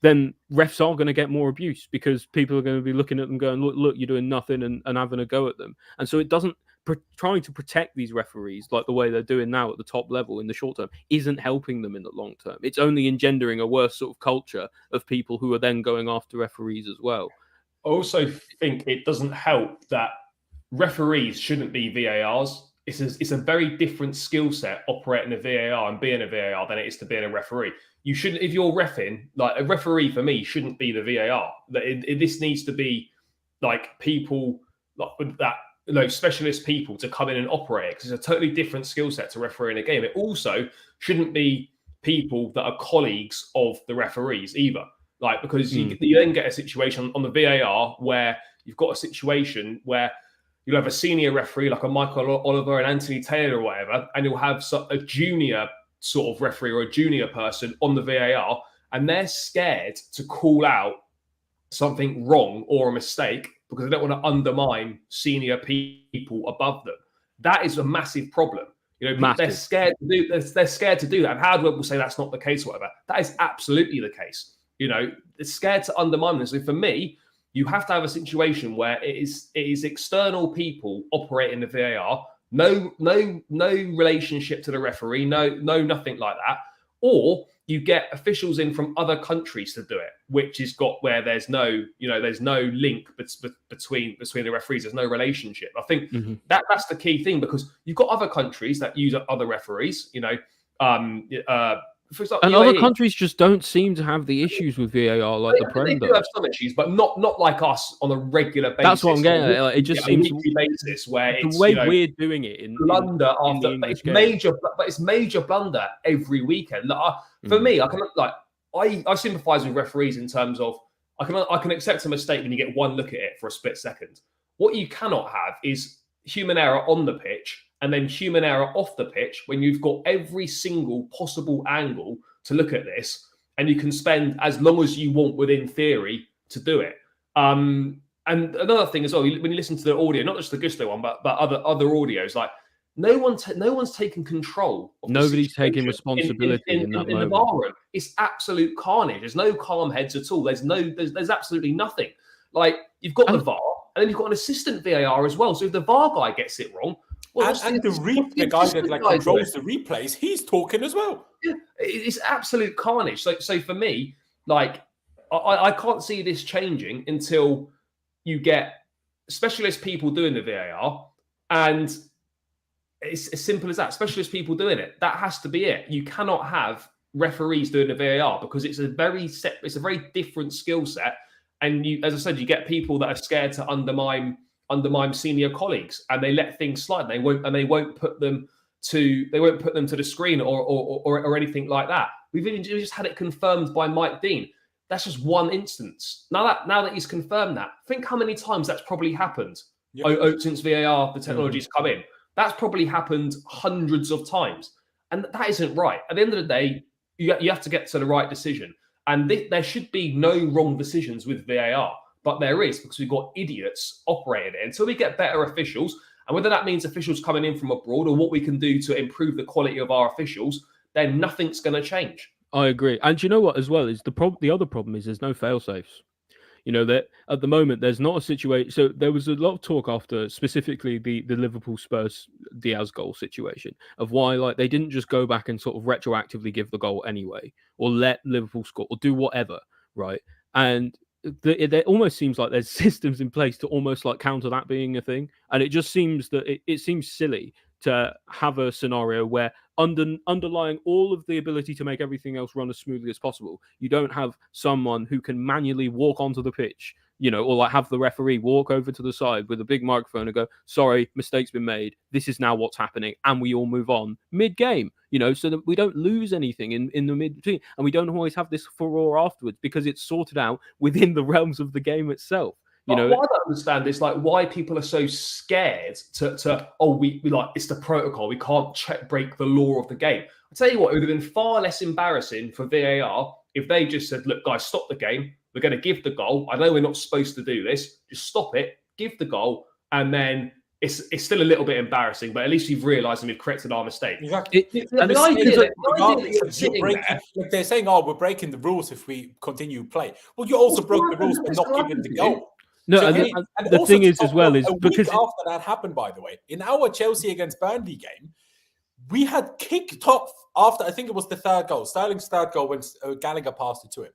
then refs are going to get more abuse because people are going to be looking at them going, look, you're doing nothing and having a go at them. And so it doesn't, trying to protect these referees like the way they're doing now at the top level in the short term isn't helping them in the long term. It's only engendering a worse sort of culture of people who are then going after referees as well. I also think it doesn't help that referees shouldn't be VARs. It's a very different skill set operating a VAR and being a VAR than it is to being a referee. You shouldn't, if you're reffing, like a referee for me shouldn't be the VAR. This needs to be like people like with that, specialist people to come in and operate it, because it's a totally different skill set to refereeing a game. It also shouldn't be people that are colleagues of the referees either. Like, because you then get a situation on the VAR where you've got a situation where you'll have a senior referee like a Michael Oliver and Anthony Taylor or whatever, and you'll have a junior sort of referee or a junior person on the VAR, and they're scared to call out something wrong or a mistake because they don't want to undermine senior people above them. That is a massive problem. They're scared to do. They're scared to do that. And Hardware will say that's not the case, or whatever. That is absolutely the case. They're scared to undermine this. So for me, you have to have a situation where it is external people operating the VAR, no relationship to the referee, no nothing like that, or you get officials in from other countries to do it, which is where there's no link between the referees. There's no relationship. I think that's the key thing, because you've got other countries that use other referees. For example, and UAE, other countries just don't seem to have the issues with VAR like the Prem does. They do have some issues, but not like us on a regular basis. That's what I'm getting at. Like, it just seems on a weekly basis where the way we're doing it in blunder after it's major, but it's major blunder every weekend. For me, I sympathise with referees in terms of I can accept a mistake when you get one look at it for a split second. What you cannot have is human error on the pitch and then human error off the pitch when you've got every single possible angle to look at this, and you can spend as long as you want within theory to do it. And another thing as well, when you listen to the audio, not just the Gusto one, but other audios, like no one's taking control. Nobody's taking responsibility in that moment. The VAR room. It's absolute carnage. There's no calm heads at all. There's absolutely nothing. Like, you've got the VAR, and then you've got an assistant VAR as well. So if the VAR guy gets it wrong, the guy that controls the replays, he's talking as well. Yeah, it's absolute carnage. So for me, like, I can't see this changing until you get specialist people doing the VAR, and it's as simple as that. Specialist people doing it. That has to be it. You cannot have referees doing the VAR because it's a very different skill set. And you, as I said, you get people that are scared to undermine senior colleagues, and they let things slide. They won't put them to the screen or anything like that. We just had it confirmed by Mike Dean. That's just one instance. Now that he's confirmed that, think how many times that's probably happened. Yep. Since VAR, the technology's come in. That's probably happened hundreds of times, and that isn't right. At the end of the day, you have to get to the right decision, and there should be no wrong decisions with VAR. But there is, because we've got idiots operating it. Until we get better officials, and whether that means officials coming in from abroad or what we can do to improve the quality of our officials, then nothing's going to change. I agree. And you know what, as well, is the other problem is there's no fail-safes. That at the moment, there's not a situation. So there was a lot of talk after specifically the Liverpool Spurs Diaz goal situation of why they didn't just go back and sort of retroactively give the goal anyway, or let Liverpool score, or do whatever, right? And it almost seems like there's systems in place to almost counter that being a thing. And it just seems that it seems silly to have a scenario where underlying all of the ability to make everything else run as smoothly as possible, you don't have someone who can manually walk onto the pitch, or have the referee walk over to the side with a big microphone and go, sorry, mistake's been made. This is now what's happening. And we all move on mid-game, so that we don't lose anything in the mid-between. And we don't always have this furore afterwards because it's sorted out within the realms of the game itself. What I don't understand is why people are so scared to we it's the protocol. We can't break the law of the game. I tell you what, it would have been far less embarrassing for VAR if they just said, look, guys, stop the game. We're going to give the goal. I know we're not supposed to do this. Just stop it, give the goal, and then it's still a little bit embarrassing, but at least you've realised and we've corrected our mistake. Exactly. They're saying, "Oh, we're breaking the rules if we continue play." Well, you also broke the rules by not giving the goal. No, so, and the thing is as well is because after that happened, by the way, in our Chelsea against Burnley game, we had kicked off after I think it was the third goal, Sterling's third goal when Gallagher passed it to him.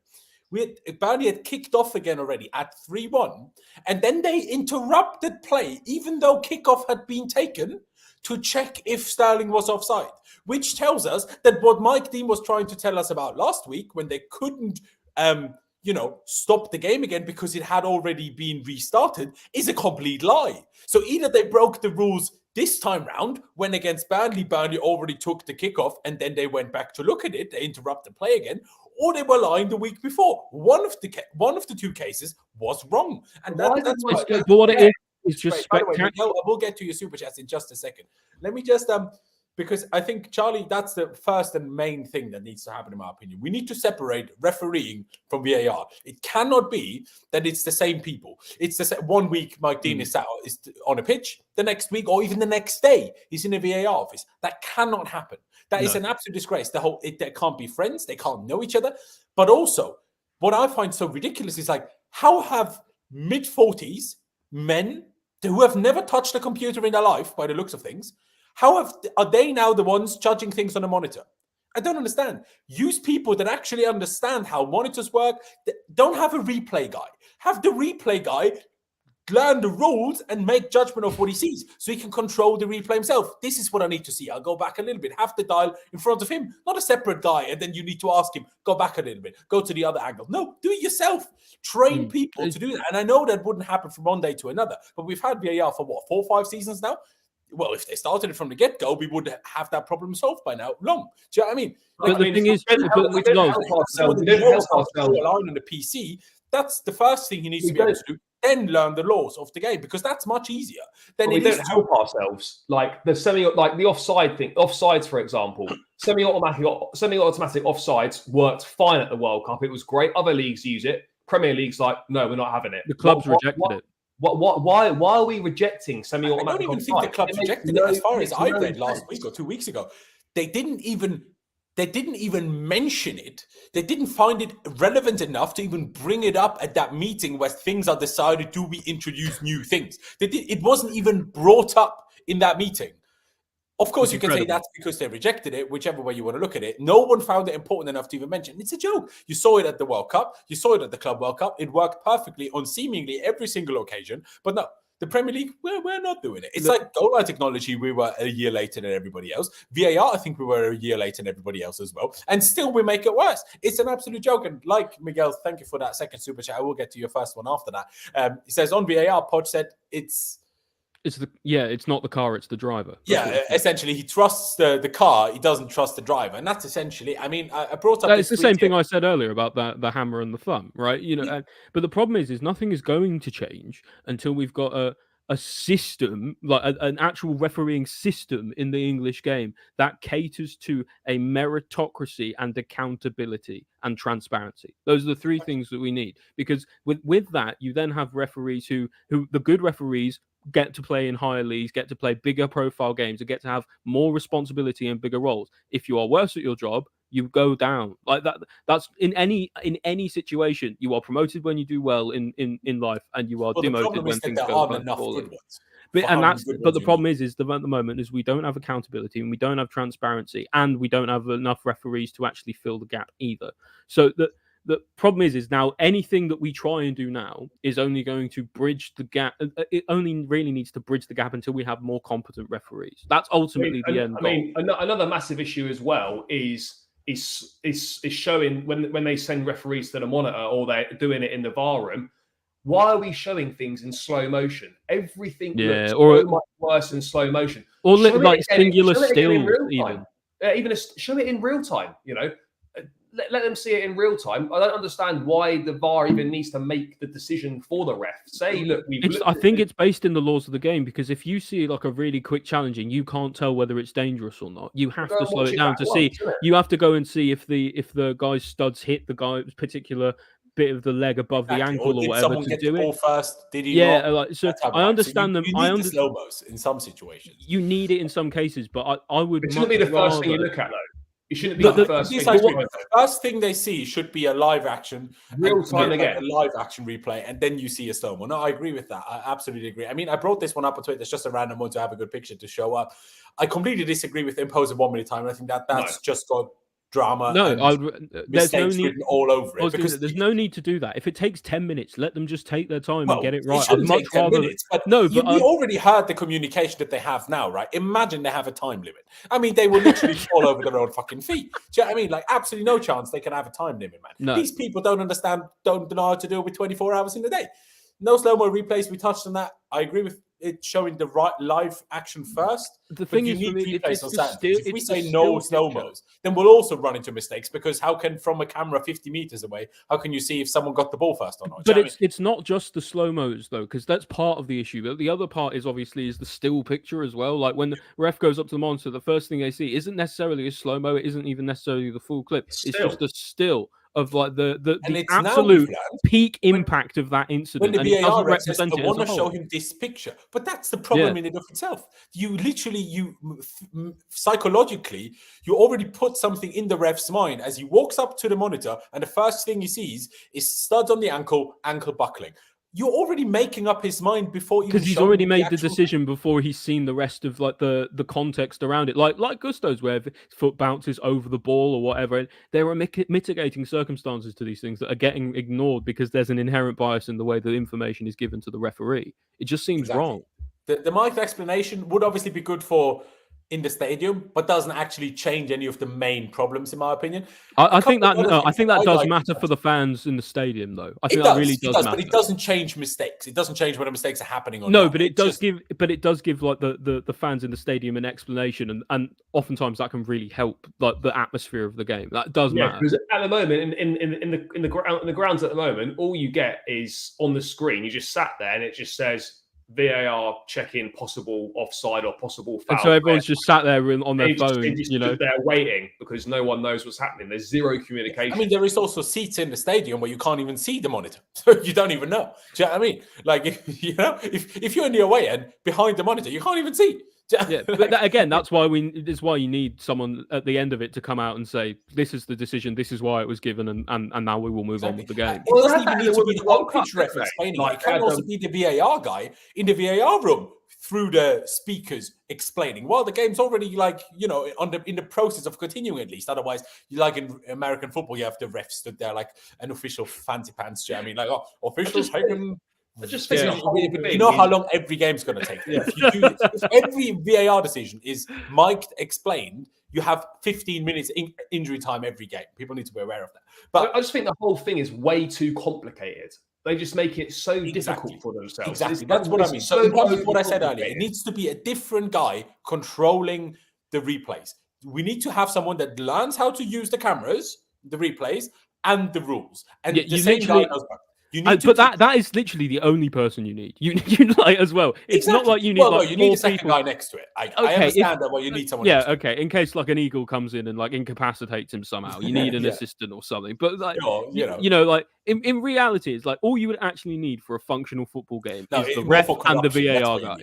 Burnley had kicked off again already at 3-1, and then they interrupted play, even though kickoff had been taken, to check if Sterling was offside, which tells us that what Mike Dean was trying to tell us about last week when they couldn't, stop the game again because it had already been restarted is a complete lie. So either they broke the rules this time round, when against Burnley already took the kickoff and then they went back to look at it, they interrupted play again, or they were lying the week before. One of the two cases was wrong, and that's what it is just spectacular. Miguel, I will get to your super chats in just a second. Let me just because I think, Charlie, that's the first and main thing that needs to happen, in my opinion. We need to separate refereeing from VAR. It cannot be that it's the same people. It's the 1 week Mike Dean is on a pitch, the next week or even the next day he's in a VAR office. That cannot happen. That is an absolute disgrace. They can't be friends. They can't know each other. But also, what I find so ridiculous is like, how have mid-40s men who have never touched a computer in their life, by the looks of things, are they now the ones judging things on a monitor? I don't understand. Use people that actually understand how monitors work. Don't have a replay guy. Have the replay guy learn the rules and make judgment of what he sees so he can control the replay himself. This is what I need to see. I'll go back a little bit. Have the dial in front of him, not a separate guy. And then you need to ask him, go back a little bit, go to the other angle. No, do it yourself. Train people to do that. And I know that wouldn't happen from one day to another, but we've had VAR for 4 or 5 seasons now. Well, if they started it from the get-go, we would have that problem solved by now. Long. Do you know what I mean? But the thing is, we don't help ourselves. We don't help ourselves. On the PC, that's the first thing he needs to be able to do. Then learn the laws of the game, because that's much easier. Then we don't help ourselves. Like the the offside thing, offsides, for example, semi-automatic offsides worked fine at the World Cup. It was great. Other leagues use it. Premier League's like, no, we're not having it. The clubs rejected it. Why are we rejecting semi-automatic? I don't even think the clubs rejected it. As far as I read last week or 2 weeks ago, they didn't even mention it. They didn't find it relevant enough to even bring it up at that meeting where things are decided. Do we introduce new things? It wasn't even brought up in that meeting. Of course, you can say that's because they rejected it, whichever way you want to look at it. No one found it important enough to even mention. It's a joke. You saw it at the World Cup. You saw it at the Club World Cup. It worked perfectly on seemingly every single occasion. But no, the Premier League, we're not doing it. It's like goal line technology. We were a year later than everybody else. VAR, I think we were a year later than everybody else as well. And still we make it worse. It's an absolute joke. And like Miguel, thank you for that second super chat. I will get to your first one after that. He says on VAR, Poch said it's not the car, it's the driver. Essentially, he trusts the car. He doesn't trust the driver, and that's essentially. I mean, I brought up. It's the same thing I said earlier about the hammer and the thumb, right? But the problem is nothing is going to change until we've got a system, like an actual refereeing system in the English game that caters to a meritocracy and accountability and transparency. Those are the 3 things that we need. Because with that, you then have referees who the good referees get to play in higher leagues, get to play bigger profile games, and get to have more responsibility and bigger roles. If you are worse at your job, you go down. Like that. That's in any situation. You are promoted when you do well in life, and you are demoted when things go poorly. But the problem is that at the moment is we don't have accountability and we don't have transparency and we don't have enough referees to actually fill the gap either. So the problem is now anything that we try and do now is only going to bridge the gap. It only really needs to bridge the gap until we have more competent referees. That's ultimately the end goal. I mean, another massive issue as well is showing when they send referees to the monitor or they're doing it in the VAR room. Why are we showing things in slow motion? Everything looks so much worse in slow motion. Or like singular stills, even show it in real time. Let them see it in real time. I don't understand why the VAR even needs to make the decision for the ref. Say, look, I think it's based in the laws of the game, because if you see like a really quick challenge and you can't tell whether it's dangerous or not, you have to slow it down to see. You have to go and see if the guy's studs hit the guy's particular bit of the leg above the ankle or did whatever someone to get do the it. ball first? Did he Yeah, not? like, so That type of I vibe. understand them. You I need the slow-mos in some situations. You need it in some cases, but I would. It shouldn't be the first thing you look at, though. It shouldn't be But the the- first thing. The first thing they see should be a live action, Real time again. a live action replay, and then you see a slow mo. No, I agree with that. I absolutely agree. I mean, I brought this one up on Twitter. It's just a random one to have a good picture to show up. I completely disagree with imposing 1 minute time. I think that's just got drama. No, there's no need written all over it because there's no need to do that. If it takes 10 minutes, let them just take their time and get it right. It shouldn't take 10 minutes, but we already heard the communication that they have now, right? Imagine they have a time limit. I mean, they will literally fall over their own fucking feet. Do you know what I mean? Like, absolutely no chance they can have a time limit, man. No. These people don't know how to do it with 24 hours in a day. No slow-mo replays. We touched on that. I agree with it showing the right live action first. The thing is, for me, if we say no slow-mos, then we'll also run into mistakes because how can, from a camera 50 meters away, how can you see if someone got the ball first or not? But it's not just the slow-mos, though, because that's part of the issue. But the other part is obviously the still picture as well. Like when the ref goes up to the monitor, the first thing they see isn't necessarily a slow-mo. It isn't even necessarily the full clip. It's just a still of like the absolute peak impact of that incident. When the VAR represent says, I want to show him this picture, but that's the problem in and of itself. You psychologically, you already put something in the ref's mind as he walks up to the monitor, and the first thing he sees is studs on the ankle buckling. You're already making up his mind before you, because he's already made the decision before he's seen the rest of like the context around it, like Gusto's, where his foot bounces over the ball or whatever. There are mitigating circumstances to these things that are getting ignored because there's an inherent bias in the way the information is given to the referee. It just seems wrong. The Mike explanation would obviously be good for in the stadium, but doesn't actually change any of the main problems, in my opinion. I think that does matter for the fans in the stadium, though. I think that really does matter. But it doesn't change mistakes. It doesn't change whether mistakes are happening or not. No, but it does give like the fans in the stadium an explanation, and oftentimes that can really help like the atmosphere of the game. That does matter. Because at the moment, in the grounds at the moment, all you get is on the screen. You just sat there, and it just says VAR checking possible offside or possible foul. And so everyone's just sat there on their phone, they're waiting because no one knows what's happening. There's zero communication. I mean, there is also seats in the stadium where you can't even see the monitor, so you don't even know. Do you know what I mean? Like, if you're in the away end behind the monitor, you can't even see. Yeah, but that's why you need someone at the end of it to come out and say, this is the decision, this is why it was given, and now we will move on with the game. It doesn't even need to be the on-pitch ref explaining it. It can also be the VAR guy in the VAR room through the speakers explaining. Well, the game's already in the process of continuing at least. Otherwise, like in American football, you have the refs stood there like an official fancy pants. I mean, like officials taking. You know how long every game's going to take. If every VAR decision is mic'd, explained, you have 15 minutes injury time every game. People need to be aware of that. But I just think the whole thing is way too complicated. They just make it so difficult for themselves. Exactly. That's what I mean. So in terms of what I said earlier, it needs to be a different guy controlling the replays. We need to have someone that learns how to use the cameras, the replays, and the rules. And the same guy knows that. That is literally the only person you need. You like as well. It's not like you need you need a second guy next to it. I understand that. Well, you need someone. Yeah, okay. In case like an eagle comes in and like incapacitates him somehow, you need an assistant or something. But like like in reality, it's like all you would actually need for a functional football game is the ref and the VAR guy.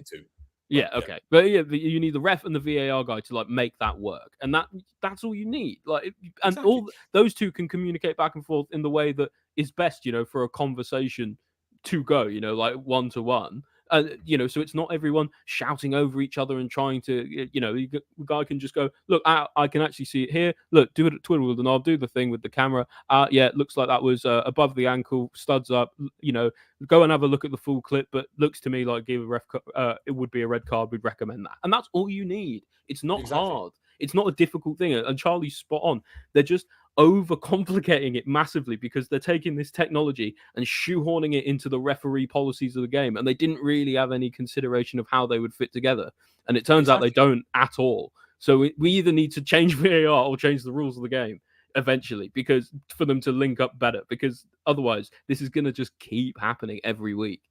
Yeah, okay. But you need the ref and the VAR guy to like make that work. And that's all you need. Like all those two can communicate back and forth in the way that is best, for a conversation to go, like one-to-one. So it's not everyone shouting over each other and trying to, the guy can just go, look, I can actually see it here. Look, do it at twiddle with the knob, do the thing with the camera. It looks like that was above the ankle, studs up, go and have a look at the full clip, but looks to me like give a ref, it would be a red card. We'd recommend that. And that's all you need. It's not hard. It's not a difficult thing. And Charlie's spot on. They're just overcomplicating it massively because they're taking this technology and shoehorning it into the referee policies of the game, and they didn't really have any consideration of how they would fit together. And it turns out they don't at all. So we either need to change VAR or change the rules of the game eventually, because for them to link up better, because otherwise this is going to just keep happening every week.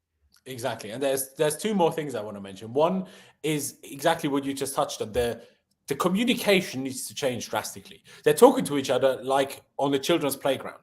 Exactly. And there's two more things I want to mention. One is exactly what you just touched on. The communication needs to change drastically. They're talking to each other like on the children's playground.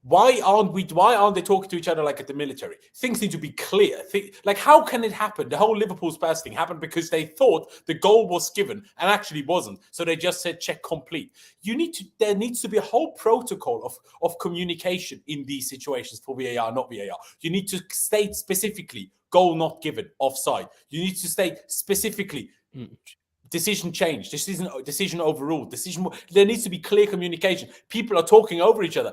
Why aren't they talking to each other like at the military? Things need to be clear. Like, how can it happen? The whole Liverpool Spurs thing happened because they thought the goal was given and actually wasn't. So they just said check complete. There needs to be a whole protocol of communication in these situations for VAR, not VAR. You need to state specifically goal not given, offside. You need to state specifically decision changed, decision overruled, there needs to be clear communication. People are talking over each other.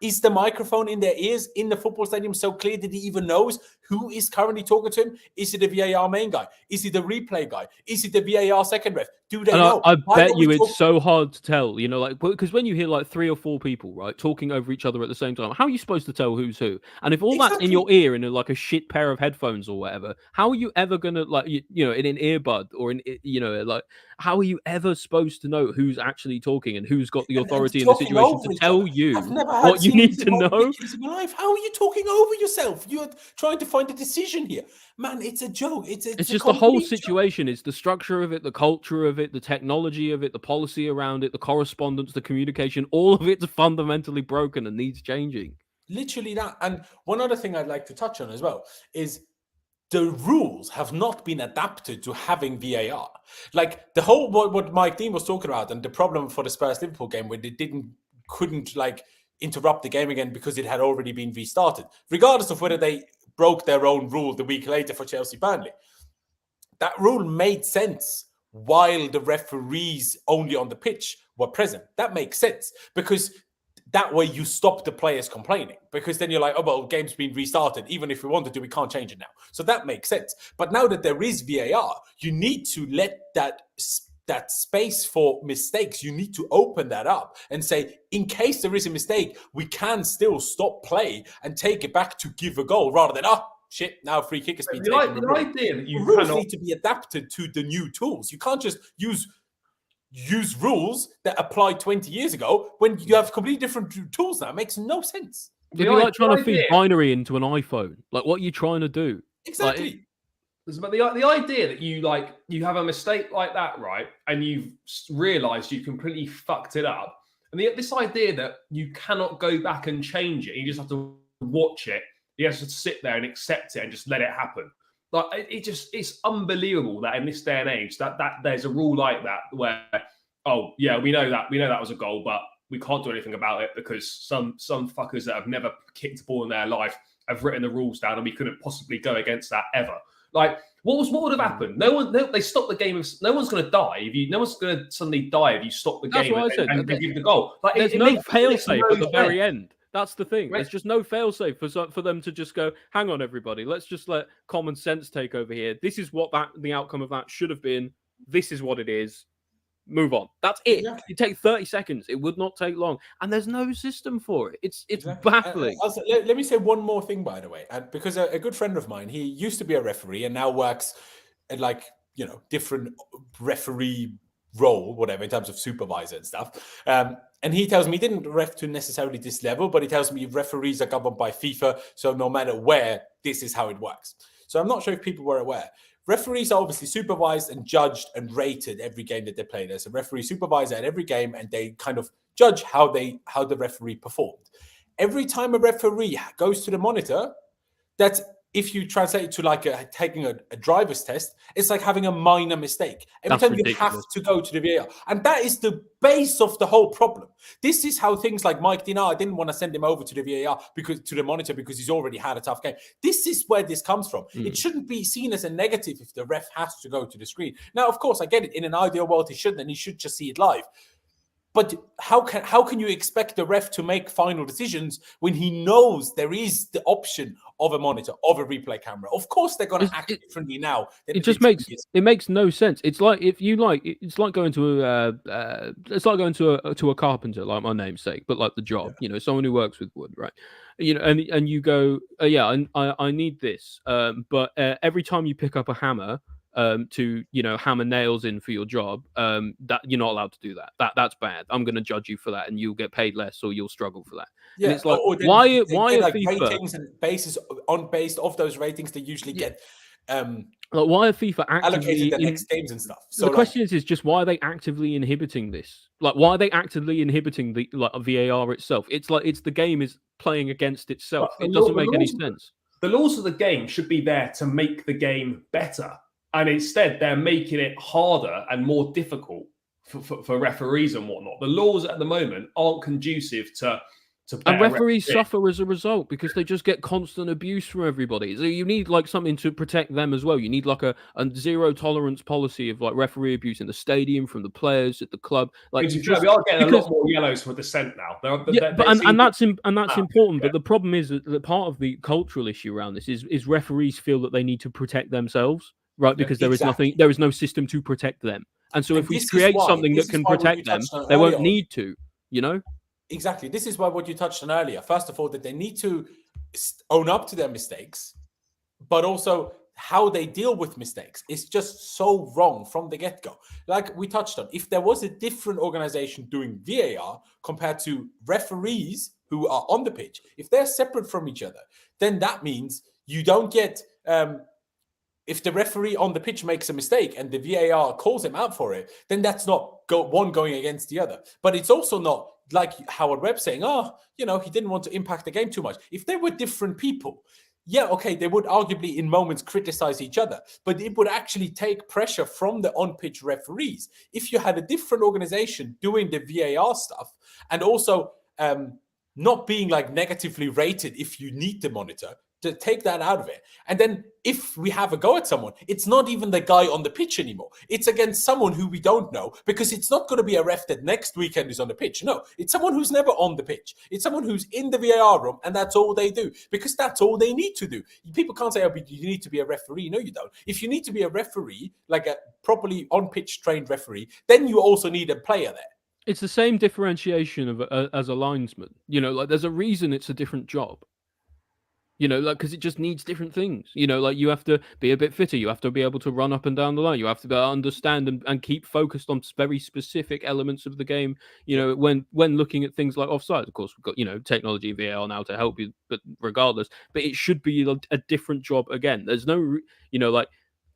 Is the microphone in their ears in the football stadium so clear that he even knows who is currently talking to him? Is it the VAR main guy? Is it the replay guy? Is it the VAR second ref? Do they know? I bet you it's so hard to tell, you know, like, because when you hear like 3 or 4 people, right, talking over each other at the same time, how are you supposed to tell who's who? And if all that's in your ear in like a shit pair of headphones or whatever, how are you ever going to, like, you know, in an earbud or in, you know, like, how are you ever supposed to know who's actually talking and who's got the authority in the situation to tell you what you need to know? How are you talking over yourself? You're trying to find a decision here. Man, it's a joke. It's just the whole situation. It's the structure of it, the culture of it, the technology of it, the policy around it, the correspondence, the communication. All of it's fundamentally broken and needs changing. Literally that. And one other thing I'd like to touch on as well is the rules have not been adapted to having VAR. Like the whole what Mike Dean was talking about, and the problem for the Spurs Liverpool game where they couldn't like interrupt the game again because it had already been restarted, regardless of whether they broke their own rule the week later for Chelsea Burnley. That rule made sense while the referees only on the pitch were present. That makes sense because that way you stop the players complaining, because then you're like, oh, well, game's been restarted. Even if we wanted to, we can't change it now. So that makes sense. But now that there is VAR, you need to let that space for mistakes, you need to open that up and say, in case there is a mistake, we can still stop play and take it back to give a goal rather than, shit, now free kick has been taken. The idea that you rules need to be adapted to the new tools. You can't just use rules that applied 20 years ago when you have completely different tools now. It makes no sense. If you're like trying to feed binary into an iPhone, like what are you trying to do? Exactly. But the idea that you have a mistake like that, right, and you've realised you completely fucked it up, and this idea that you cannot go back and change it, you just have to watch it, you have to sit there and accept it and just let it happen. Like it's unbelievable that in this day and age that there's a rule like that where, oh yeah, we know that was a goal, but we can't do anything about it because some fuckers that have never kicked a ball in their life have written the rules down and we couldn't possibly go against that ever. Like what would have happened? They stopped the game. No one's going to die no one's going to suddenly die if you stop the game and give the goal. Like there's no fail-safe at the very end. That's the thing. Right. There's just no fail-safe for them to just go, hang on, everybody. Let's just let common sense take over here. This is what the outcome of that should have been. This is what it is. Move on. That's it. Exactly. You take 30 seconds. It would not take long. And there's no system for it. It's exactly. Baffling. Also, let me say one more thing, by the way. Because a good friend of mine, he used to be a referee and now works at different referee role, whatever, in terms of supervisor and stuff. And he tells me he didn't ref to necessarily this level, but he tells me referees are governed by FIFA. So no matter where, this is how it works. So I'm not sure if people were aware. Referees are obviously supervised and judged and rated every game that they play. There's a referee supervisor at every game, and they kind of judge how the referee performed. Every time a referee goes to the monitor, that's, if you translate it to taking a driver's test, it's like having a minor mistake. Every time you have to go to the VAR. And that is the base of the whole problem. This is how things like Mike Dean, I didn't want to send him over to the VAR to the monitor because he's already had a tough game. This is where this comes from. It shouldn't be seen as a negative if the ref has to go to the screen. Now, of course, I get it. In an ideal world, he shouldn't, and he should just see it live. But how can you expect the ref to make final decisions when he knows there is the option of a monitor, of a replay camera? Of course, they're going to act differently now. It just makes no sense. It's like it's like going to a carpenter, like my namesake, but like the job, someone who works with wood, right? And you go, I need this, but every time you pick up a hammer. To hammer nails in for your job, that you're not allowed to do that. That's bad. I'm going to judge you for that, and you'll get paid less, or you'll struggle for that. Yeah, and it's like why are FIFA ratings and based off those ratings? They usually get Like, why are FIFA allocated actively the next games and stuff? So the question is just why are they actively inhibiting this? Like, why are they actively inhibiting the VAR itself? It's like the game is playing against itself. It doesn't make any sense. The laws of the game should be there to make the game better, and instead they're making it harder and more difficult for referees and whatnot. The laws at the moment aren't conducive to and referees suffer as a result because they just get constant abuse from everybody. So you need like something to protect them as well. You need like a zero tolerance policy of like referee abuse in the stadium, from the players at the club. Like we are getting a lot more yellows for dissent now. That's important. But the problem is that part of the cultural issue around this is referees feel that they need to protect themselves, right? Because there is no system to protect them. And so if we create something that can protect them, they won't need to, you know? Exactly. This is why what you touched on earlier. First of all, that they need to own up to their mistakes, but also how they deal with mistakes is just so wrong from the get-go. Like we touched on, if there was a different organization doing VAR compared to referees who are on the pitch, if they're separate from each other, then that means you don't get... if the referee on the pitch makes a mistake and the VAR calls him out for it, then that's not one going against the other. But it's also not like Howard Webb saying, he didn't want to impact the game too much. If they were different people, they would arguably in moments criticize each other, but it would actually take pressure from the on-pitch referees. If you had a different organization doing the VAR stuff and also not being like negatively rated if you need the monitor, to take that out of it. And then if we have a go at someone, it's not even the guy on the pitch anymore. It's against someone who we don't know, because it's not going to be a ref that next weekend is on the pitch. No, it's someone who's never on the pitch. It's someone who's in the VAR room, and that's all they do, because that's all they need to do. People can't say, but you need to be a referee. No, you don't. If you need to be a referee, like a properly on-pitch trained referee, then you also need a player there. It's the same differentiation of as a linesman. Like there's a reason it's a different job. Because it just needs different things. Like you have to be a bit fitter. You have to be able to run up and down the line. You have to be able to understand and keep focused on very specific elements of the game. When looking at things like offside, of course, we've got, technology VAR now to help you, but regardless, but it should be a different job again. There's no,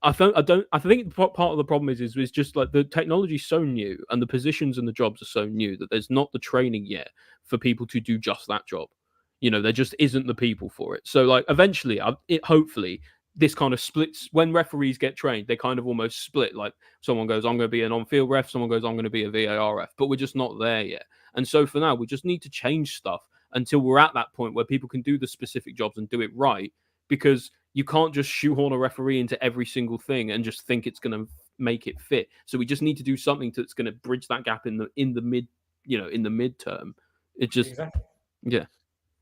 I think part of the problem is just like the technology is so new and the positions and the jobs are so new that there's not the training yet for people to do just that job. There just isn't the people for it. So, like, eventually, hopefully, this kind of splits. When referees get trained, they kind of almost split. Like, someone goes, I'm going to be an on-field ref. Someone goes, I'm going to be a VAR ref. But we're just not there yet. And so, for now, we just need to change stuff until we're at that point where people can do the specific jobs and do it right. Because you can't just shoehorn a referee into every single thing and just think it's going to make it fit. So we just need to do something that's going to bridge that gap in the midterm. It just, yeah.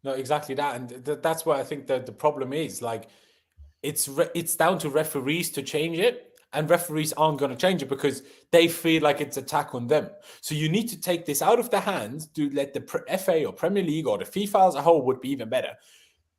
No, exactly that. And that's why I think the problem is, like, it's down to referees to change it, and referees aren't going to change it because they feel like it's attack on them. So you need to take this out of the hands to let the FA or Premier League or the FIFA as a whole, would be even better,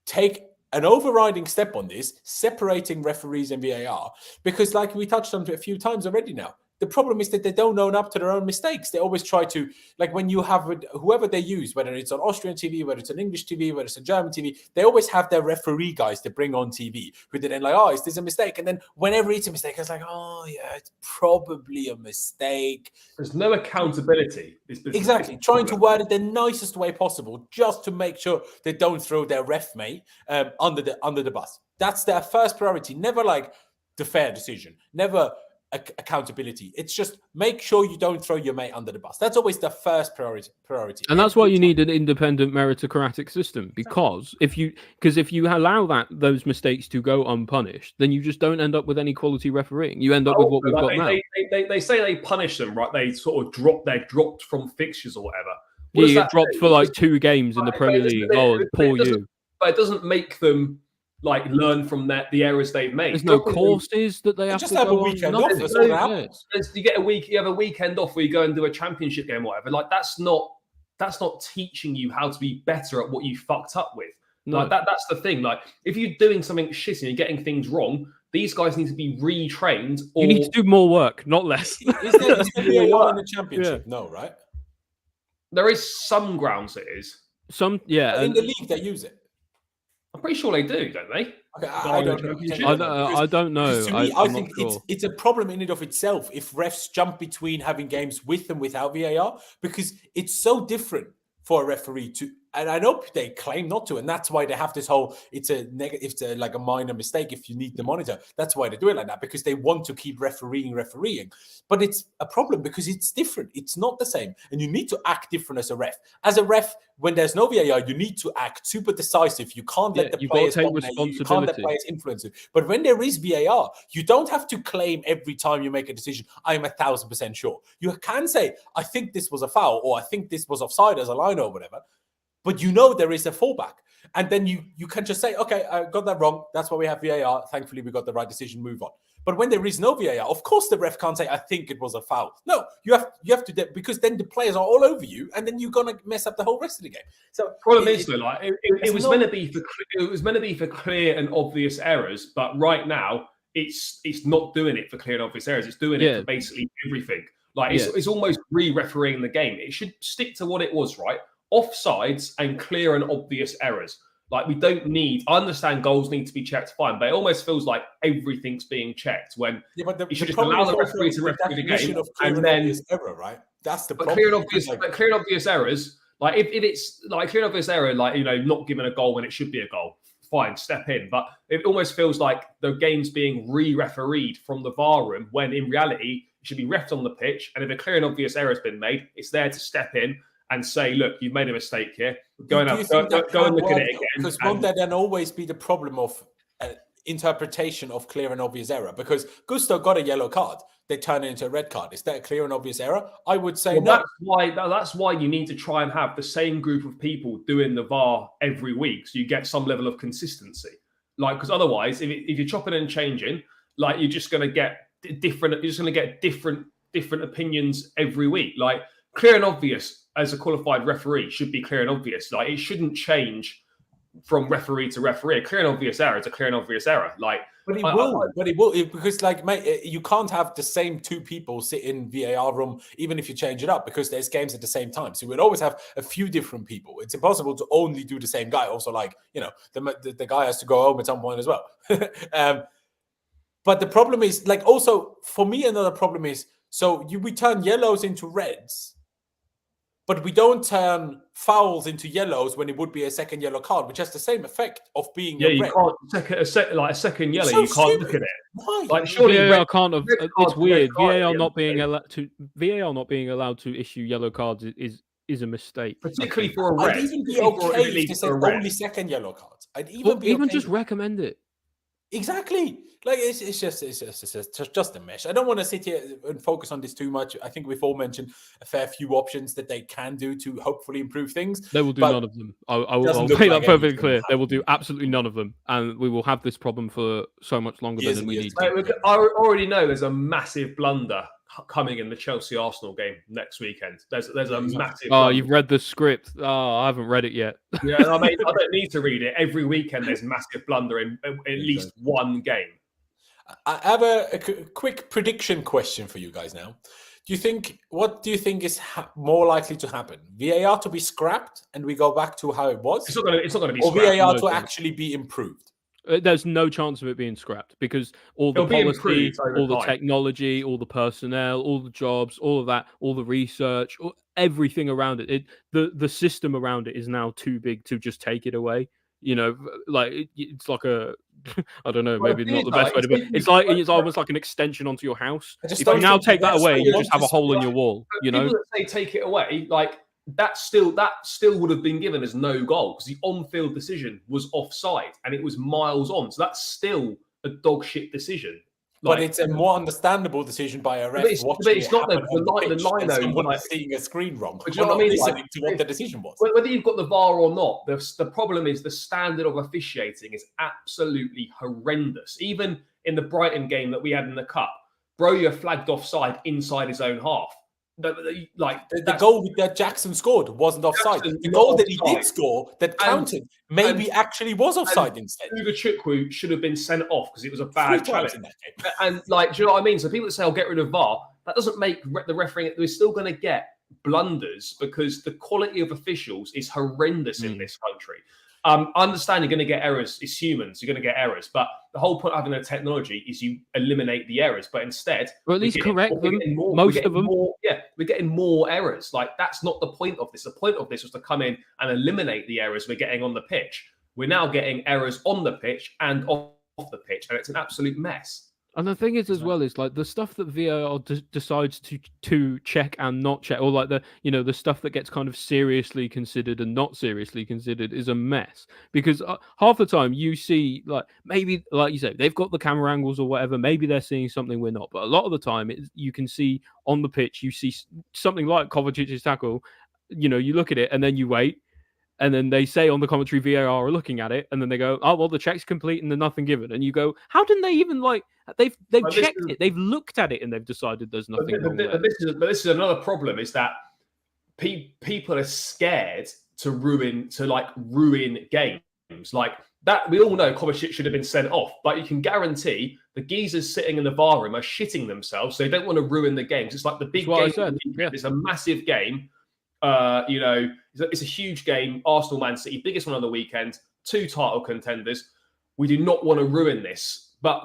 take an overriding step on this, separating referees and VAR, because like we touched on a few times already now, the problem is that they don't own up to their own mistakes. They always try to, like when you have whoever they use, whether it's on Austrian TV, whether it's on English TV, whether it's on German TV, they always have their referee guys to bring on TV who they're then like, is this a mistake? And then whenever it's a mistake, it's like, it's probably a mistake. There's no accountability. Exactly. Trying to word it the nicest way possible just to make sure they don't throw their ref mate under the bus. That's their first priority. Never like the fair decision. Never accountability. It's just make sure you don't throw your mate under the bus. That's always the first priority. And that's why you need an independent meritocratic system, because if you allow those mistakes to go unpunished, then you just don't end up with any quality refereeing. You end up with what we've got now. They say they punish them, right? They sort of they're dropped from fixtures or whatever. You get dropped for like 2 games in the Premier League. Poor you. But it doesn't make them like learn from the errors they've made. There's no courses that they have just to have go a weekend on. off. That's what happens. You get you have a weekend off where you go and do a championship game, or whatever. Like that's not teaching you how to be better at what you fucked up with. No. Like that's the thing. Like if you're doing something shit and you're getting things wrong, these guys need to be retrained. Or... You need to do more work, not less. Is there VAR in the championship? Yeah. No, right? There is some grounds it is. Some, yeah. In the league, they use it. I'm pretty sure they do, don't they? Okay, I don't know. I don't know. To me, I think it's a problem in and of itself if refs jump between having games with and without VAR, because it's so different for a referee to, and I know they claim not to, and that's why they have this whole, it's like a minor mistake if you need the monitor. That's why they do it like that, because they want to keep refereeing. But it's a problem because it's different. It's not the same. And you need to act different as a ref. As a ref, when there's no VAR, you need to act super decisive. You can't let the players dominate you. You can't let players influence you. But when there is VAR, you don't have to claim every time you make a decision, I'm 1,000% sure. You can say, I think this was a foul, or I think this was offside as a line or whatever. But you know there is a fallback. And then you can just say, okay, I got that wrong. That's why we have VAR. Thankfully, we got the right decision. Move on. But when there is no VAR, of course the ref can't say, I think it was a foul. No, you have to, because then the players are all over you, and then you're gonna mess up the whole rest of the game. So problem is though, like it was meant to be for clear and obvious errors, but right now it's not doing it for clear and obvious errors. It's doing it for basically everything. Like it's almost re-refereeing the game. It should stick to what it was, right? Offsides and clear and obvious errors. Like, we don't need, I understand goals need to be checked, fine, but it almost feels like everything's being checked when you should just allow the referee to referee the game. And then error, right? That's the problem. Clear and obvious errors, like if it's like clear and obvious error, like, you know, not giving a goal when it should be a goal, fine, step in. But it almost feels like the game's being re-refereed from the VAR room when in reality it should be refed on the pitch. And if a clear and obvious error has been made, it's there to step in and say, look, you've made a mistake here. Go and look at it again. Because won't there then always be the problem of interpretation of clear and obvious error? Because Gusto got a yellow card. They turn it into a red card. Is that a clear and obvious error? I would say no. That's why you need to try and have the same group of people doing the VAR every week, so you get some level of consistency. Like, because otherwise, if you're chopping and changing, like, you're just going to get different. You're just going to get different opinions every week. Like, clear and obvious as a qualified referee should be clear and obvious. Like, it shouldn't change from referee to referee. A clear and obvious error is a clear and obvious error. Like, but it will, because, like, mate, you can't have the same two people sit in VAR room even if you change it up, because there's games at the same time. So we'd always have a few different people. It's impossible to only do the same guy. Also, like, you know, the guy has to go home at some point as well. But the problem is, like, also for me, another problem is, so we turn yellows into reds, but we don't turn fouls into yellows when it would be a second yellow card, which has the same effect of being a red. You can't a second yellow. So you can't look at it. Why? Like, surely VAR can't have. It's weird. VAR not being allowed to issue yellow cards is a mistake, particularly for a red. I'd even be okay if they said only second yellow cards. I'd even just recommend it. Exactly. Like, it's just a mess. I don't want to sit here and focus on this too much. I think we've all mentioned a fair few options that they can do to hopefully improve things. They will do none of them. I'll make that perfectly clear. They will do absolutely none of them, and we will have this problem for so much longer than we need. I already know there's a massive blunder coming in the Chelsea-Arsenal game next weekend. There's a massive blunder. You've read the script. I haven't read it yet. Yeah, I mean, I don't need to read it. Every weekend there's massive blunder in at least one game. I have a quick prediction question for you guys now. What do you think is more likely to happen? VAR to be scrapped and we go back to how it was? It's not going to be or scrapped. VAR to actually be improved? There's no chance of it being scrapped, because all the policy, all the technology, all the personnel, all the jobs, all of that, all the research, everything around it, the system around it is now too big to just take it away. You know, like, it's like a, I don't know, maybe not the best way to put it. It's almost like an extension onto your house. If you now take that away, you just have a hole in your wall. You know, people that say take it away, like, that still would have been given as no goal because the on-field decision was offside and it was miles on. So that's still a dog shit decision. Like, but it's a more understandable decision by a ref. But it's not the line, seeing a screen wrong. But you know what I mean? Listening to what the decision was. Whether you've got the VAR or not, the problem is the standard of officiating is absolutely horrendous. Even in the Brighton game that we had in the Cup, Broja flagged offside inside his own half. The goal that Jackson scored wasn't offside. The goal that he did score that counted actually was offside instead. Ugochukwu should have been sent off because it was a bad challenge. And, like, do you know what I mean? So people that say, I'll get rid of VAR, that doesn't make the refereeing. We're still going to get blunders because the quality of officials is horrendous in this country. I understand you're going to get errors. It's humans. You're going to get errors. But the whole point of having a technology is you eliminate the errors. But instead, or at least correct them. Most of them. We're getting more errors. Like, that's not the point of this. The point of this was to come in and eliminate the errors we're getting on the pitch. We're now getting errors on the pitch and off the pitch. And it's an absolute mess. And the thing is, as well, is like the stuff that VAR decides to check and not check, or like the stuff that gets kind of seriously considered and not seriously considered is a mess. Because half the time you see, like, maybe, like you say, they've got the camera angles or whatever. Maybe they're seeing something we're not. But a lot of the time, you can see on the pitch, you see something like Kovacic's tackle. You look at it and then you wait. And then they say on the commentary, VAR are looking at it, and then they go, "Oh well, the check's complete and there's nothing given." And you go, "How didn't they even They've checked it, they've looked at it, and they've decided there's nothing wrong there." But this is another problem: is that people are scared to ruin games like that. We all know Kovacic should have been sent off, but you can guarantee the geezers sitting in the VAR room are shitting themselves, so they don't want to ruin the games. It's like the big game. It's a massive game. It's a huge game. Arsenal, Man City, biggest one on the weekend. 2 title contenders. We do not want to ruin this. But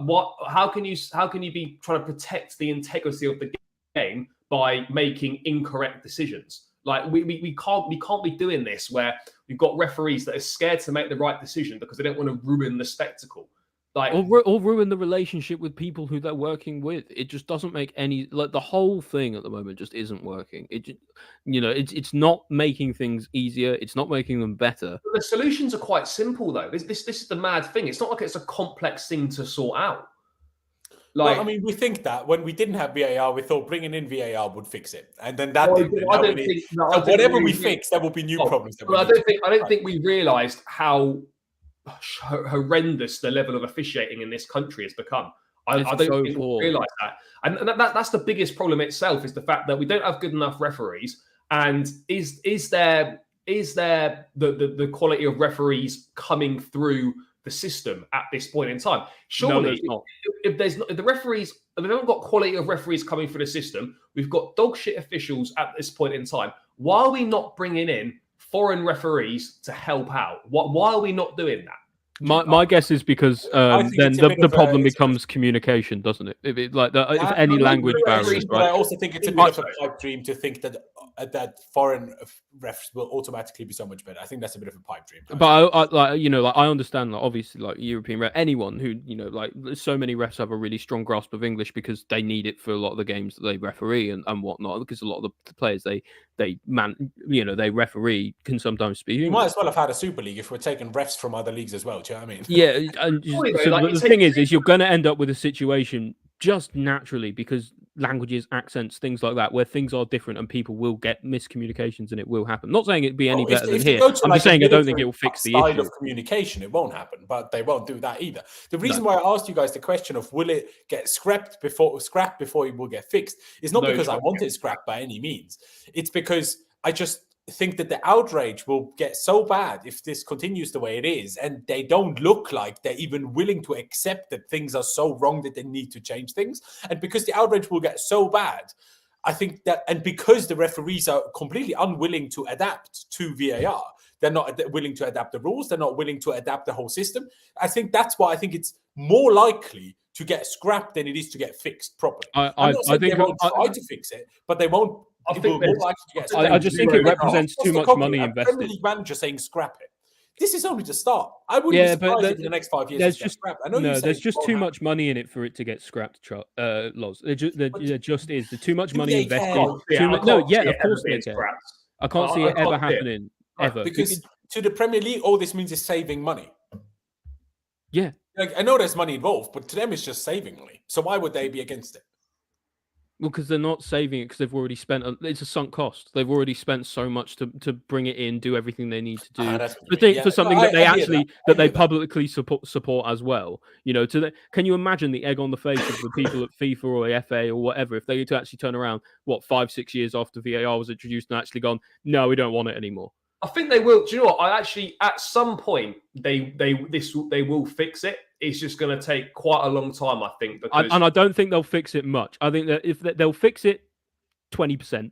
how can you be trying to protect the integrity of the game by making incorrect decisions? Like, we can't be doing this where we've got referees that are scared to make the right decision because they don't want to ruin the spectacle. Like, or ruin the relationship with people who they're working with. It just doesn't make any, like, the whole thing at the moment just isn't working. It's not making things easier. It's not making them better. The solutions are quite simple, though. This is the mad thing. It's not like it's a complex thing to sort out. Like, well, I mean, we think that when we didn't have VAR, we thought bringing in VAR would fix it, and then that didn't. Whatever we fix, there will be new problems. I don't think we realised how horrendous the level of officiating in this country has become. I don't think we realise that, and that's the biggest problem itself, is the fact that we don't have good enough referees. And is there the quality of referees coming through the system at this point in time? Surely, if the referees, if we haven't got quality of referees coming through the system, we've got dog shit officials at this point in time. Why are we not bringing in foreign referees to help out? Why are we not doing that? My guess is because then the problem becomes communication, doesn't it? If any language barriers, but I also think it's a bit of a pipe dream to think that foreign refs will automatically be so much better. I think that's a bit of a pipe dream. But I understand, like, obviously, like, European ref, anyone who, like, so many refs have a really strong grasp of English because they need it for a lot of the games that they referee and whatnot. Because a lot of the players they referee can sometimes speak English. You might as well have had a Super League if we're taking refs from other leagues as well. Do you know what I mean? Yeah, and the thing is you're going to end up with a situation just naturally, because languages, accents, things like that, where things are different and people will get miscommunications and it will happen. Not saying it'd be any better than here. I'm just saying I don't think it will fix the issue of communication. It won't happen, but they won't do that either. The reason why I asked you guys the question of will it get scrapped before it will get fixed is not because I want it scrapped by any means. It's because I just think that the outrage will get so bad if this continues the way it is, and they don't look like they're even willing to accept that things are so wrong that they need to change things. And because the outrage will get so bad, I think that, and because the referees are completely unwilling to adapt to VAR, they're not willing to adapt the rules, they're not willing to adapt the whole system. I think that's why I think it's more likely to get scrapped than it is to get fixed properly. I think they won't try to fix it, but they won't. I just think it represents too much money invested. Premier League manager saying scrap it. This is only the start. I wouldn't be surprised if in the next 5 years there's just scrapped. There's just too much money in it for it to get scrapped. Loz, there just is. There's too much money invested. Of course they can. I can't see it ever happening ever. Because to the Premier League, all this means is saving money. Yeah, like, I know there's money involved, but to them it's just saving money. So why would they be against it? Well, because they're not saving it, because they've already spent. It's a sunk cost. They've already spent so much to bring it in, do everything they need to do for something that they publicly support as well. Can you imagine the egg on the face of the people at FIFA or the FA or whatever if they were to actually turn around 5-6 years after VAR was introduced and actually gone, no, we don't want it anymore? I think they will. Do you know what? At some point, they will fix it. It's just going to take quite a long time, I think. And I don't think they'll fix it much. I think that if they'll fix it 20%,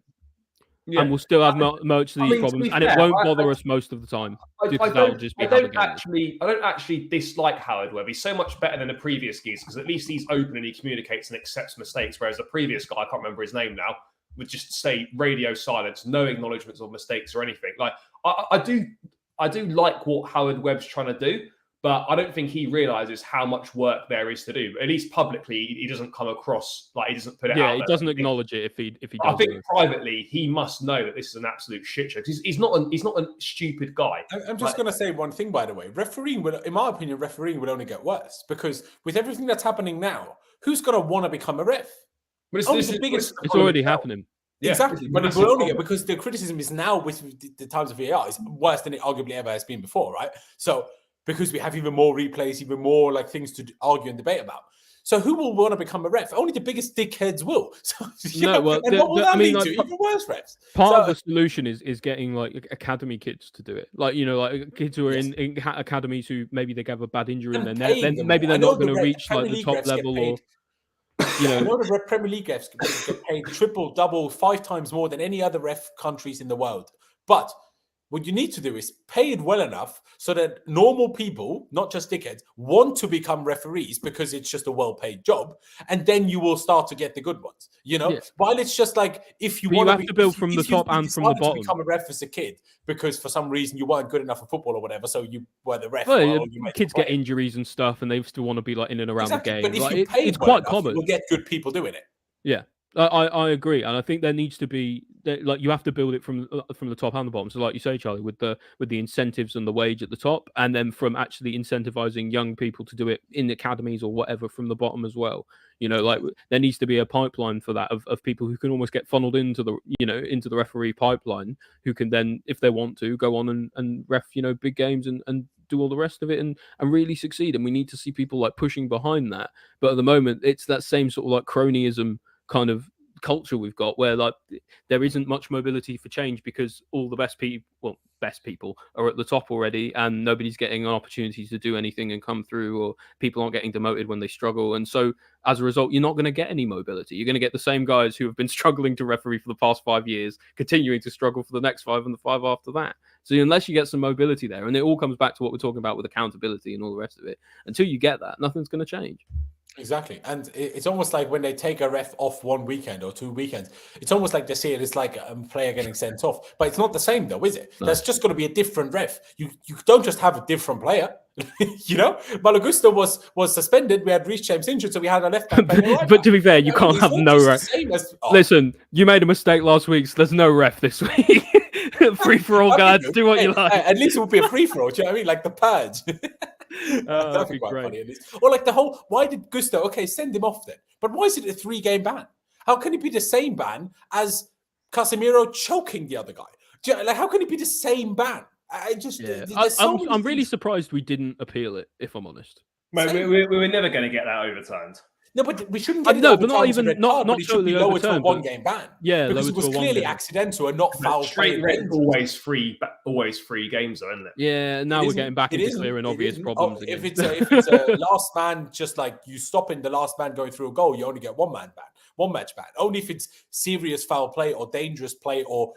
and we'll still have most of these problems, and it won't bother us most of the time. I don't actually dislike Howard Webb. He's so much better than the previous geese because at least he's open and he communicates and accepts mistakes. Whereas the previous guy, I can't remember his name now, would just say radio silence, no acknowledgements of mistakes or anything. Like I do like what Howard Webb's trying to do, but I don't think he realizes how much work there is to do. At least publicly, he doesn't come across like he doesn't put it out. Yeah, he doesn't acknowledge it if he does. I think privately, he must know that this is an absolute shit show. He's not a stupid guy. I'm just going to say one thing, by the way. In my opinion, refereeing will only get worse because with everything that's happening now, who's going to want to become a ref? It's already happening. Yeah, exactly, but it will only get because the criticism is now with the times of VAR is worse than it arguably ever has been before, right? So because we have even more replays, even more like things to argue and debate about. So who will want to become a ref? Only the biggest dickheads will. So, what will that lead to? Even worse refs. Part of the solution is getting like academy kids to do it. Like, like kids who are in academies who maybe they have a bad injury and then maybe they're not going to reach like the top level or... I know the Premier League refs get paid triple, double, 5 times more than any other ref countries in the world. But what you need to do is pay it well enough so that normal people, not just dickheads, want to become referees because it's just a well-paid job, and then you will start to get the good ones. While it's just like if you want to build from the top and from the bottom. To become a ref as a kid because for some reason you weren't good enough at football or whatever, so you were the ref. Well, kids get injuries and stuff, and they still want to be like in and around the game. But if like, you pay it's quite common. You'll get good people doing it. Yeah. I agree, and I think there needs to be like you have to build it from the top and the bottom. So, like you say, Charlie, with the incentives and the wage at the top, and then from actually incentivizing young people to do it in the academies or whatever from the bottom as well. Like there needs to be a pipeline for that of people who can almost get funneled into the into the referee pipeline, who can then, if they want to, go on and ref big games and do all the rest of it and really succeed. And we need to see people like pushing behind that. But at the moment, it's that same sort of like cronyism kind of culture we've got where like there isn't much mobility for change because all the best people are at the top already and nobody's getting an opportunity to do anything and come through, or people aren't getting demoted when they struggle. And so as a result, you're not going to get any mobility. You're going to get the same guys who have been struggling to referee for the past 5 years continuing to struggle for the next 5 and the 5 after that. So unless you get some mobility there, and it all comes back to what we're talking about with accountability and all the rest of it, until you get that, nothing's going to change. Exactly. And it's almost like when they take a ref off one weekend or 2 weekends, it's almost like they see it as like a player getting sent off. But it's not the same though, is it? No. That's just going to be a different ref. You don't just have a different player. Mykhailo Gusto was suspended. We had Reece James injured, so we had a left back. But to be fair, you can't have no ref. Listen, you made a mistake last week, so there's no ref this week. Free for all, guys. Do what you like. At least it would be a free for all. Do you know what I mean? Like the purge. That'd be quite funny at least. Or like the whole, why did Gusto, send him off then. But why is it a 3-game ban? How can it be the same ban as Casemiro choking the other guy? How can it be the same ban? I'm really surprised we didn't appeal it, if I'm honest. We were never going to get that overturned. No, but we shouldn't get it but not even not it should be lowered to a 1-game ban. Yeah, because it was clearly accidental and not foul play. Always free games, though, isn't it? Yeah, now we're getting back into clear and obvious problems. If it's a last man, just like you stopping the last man going through a goal, you only get 1-man ban, 1-match ban. Only if it's serious foul play or dangerous play or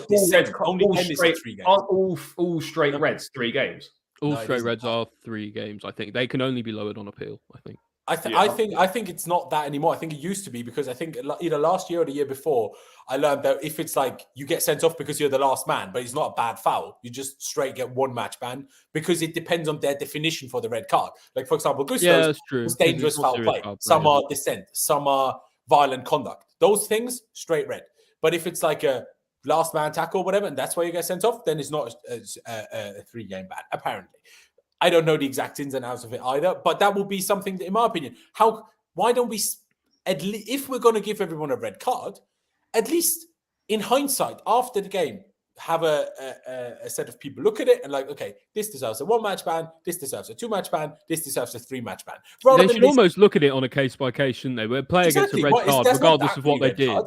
dissent. Only then is it 3 games. Aren't all straight reds 3 games? All straight reds are 3 games. I think they can only be lowered on appeal. I think. I think it's not that anymore. I think it used to be because I think either last year or the year before, I learned that if it's like you get sent off because you're the last man, but it's not a bad foul, you just straight get 1-match ban because it depends on their definition for the red card. Like for example, Gusto's was dangerous foul play. Some are dissent, some are violent conduct. Those things straight red. But if it's like a last man tackle or whatever, and that's why you get sent off, then it's not a 3-game ban apparently. I don't know the exact ins and outs of it either, but that will be something that, in my opinion, why don't we, if we're going to give everyone a red card, at least in hindsight, after the game, have a set of people look at it and like, okay, this deserves a 1-match ban, this deserves a 2-match ban, this deserves a 3-match ban. They should almost look at it on a case-by-case, shouldn't they? Where a player gets a red card, regardless of what they did.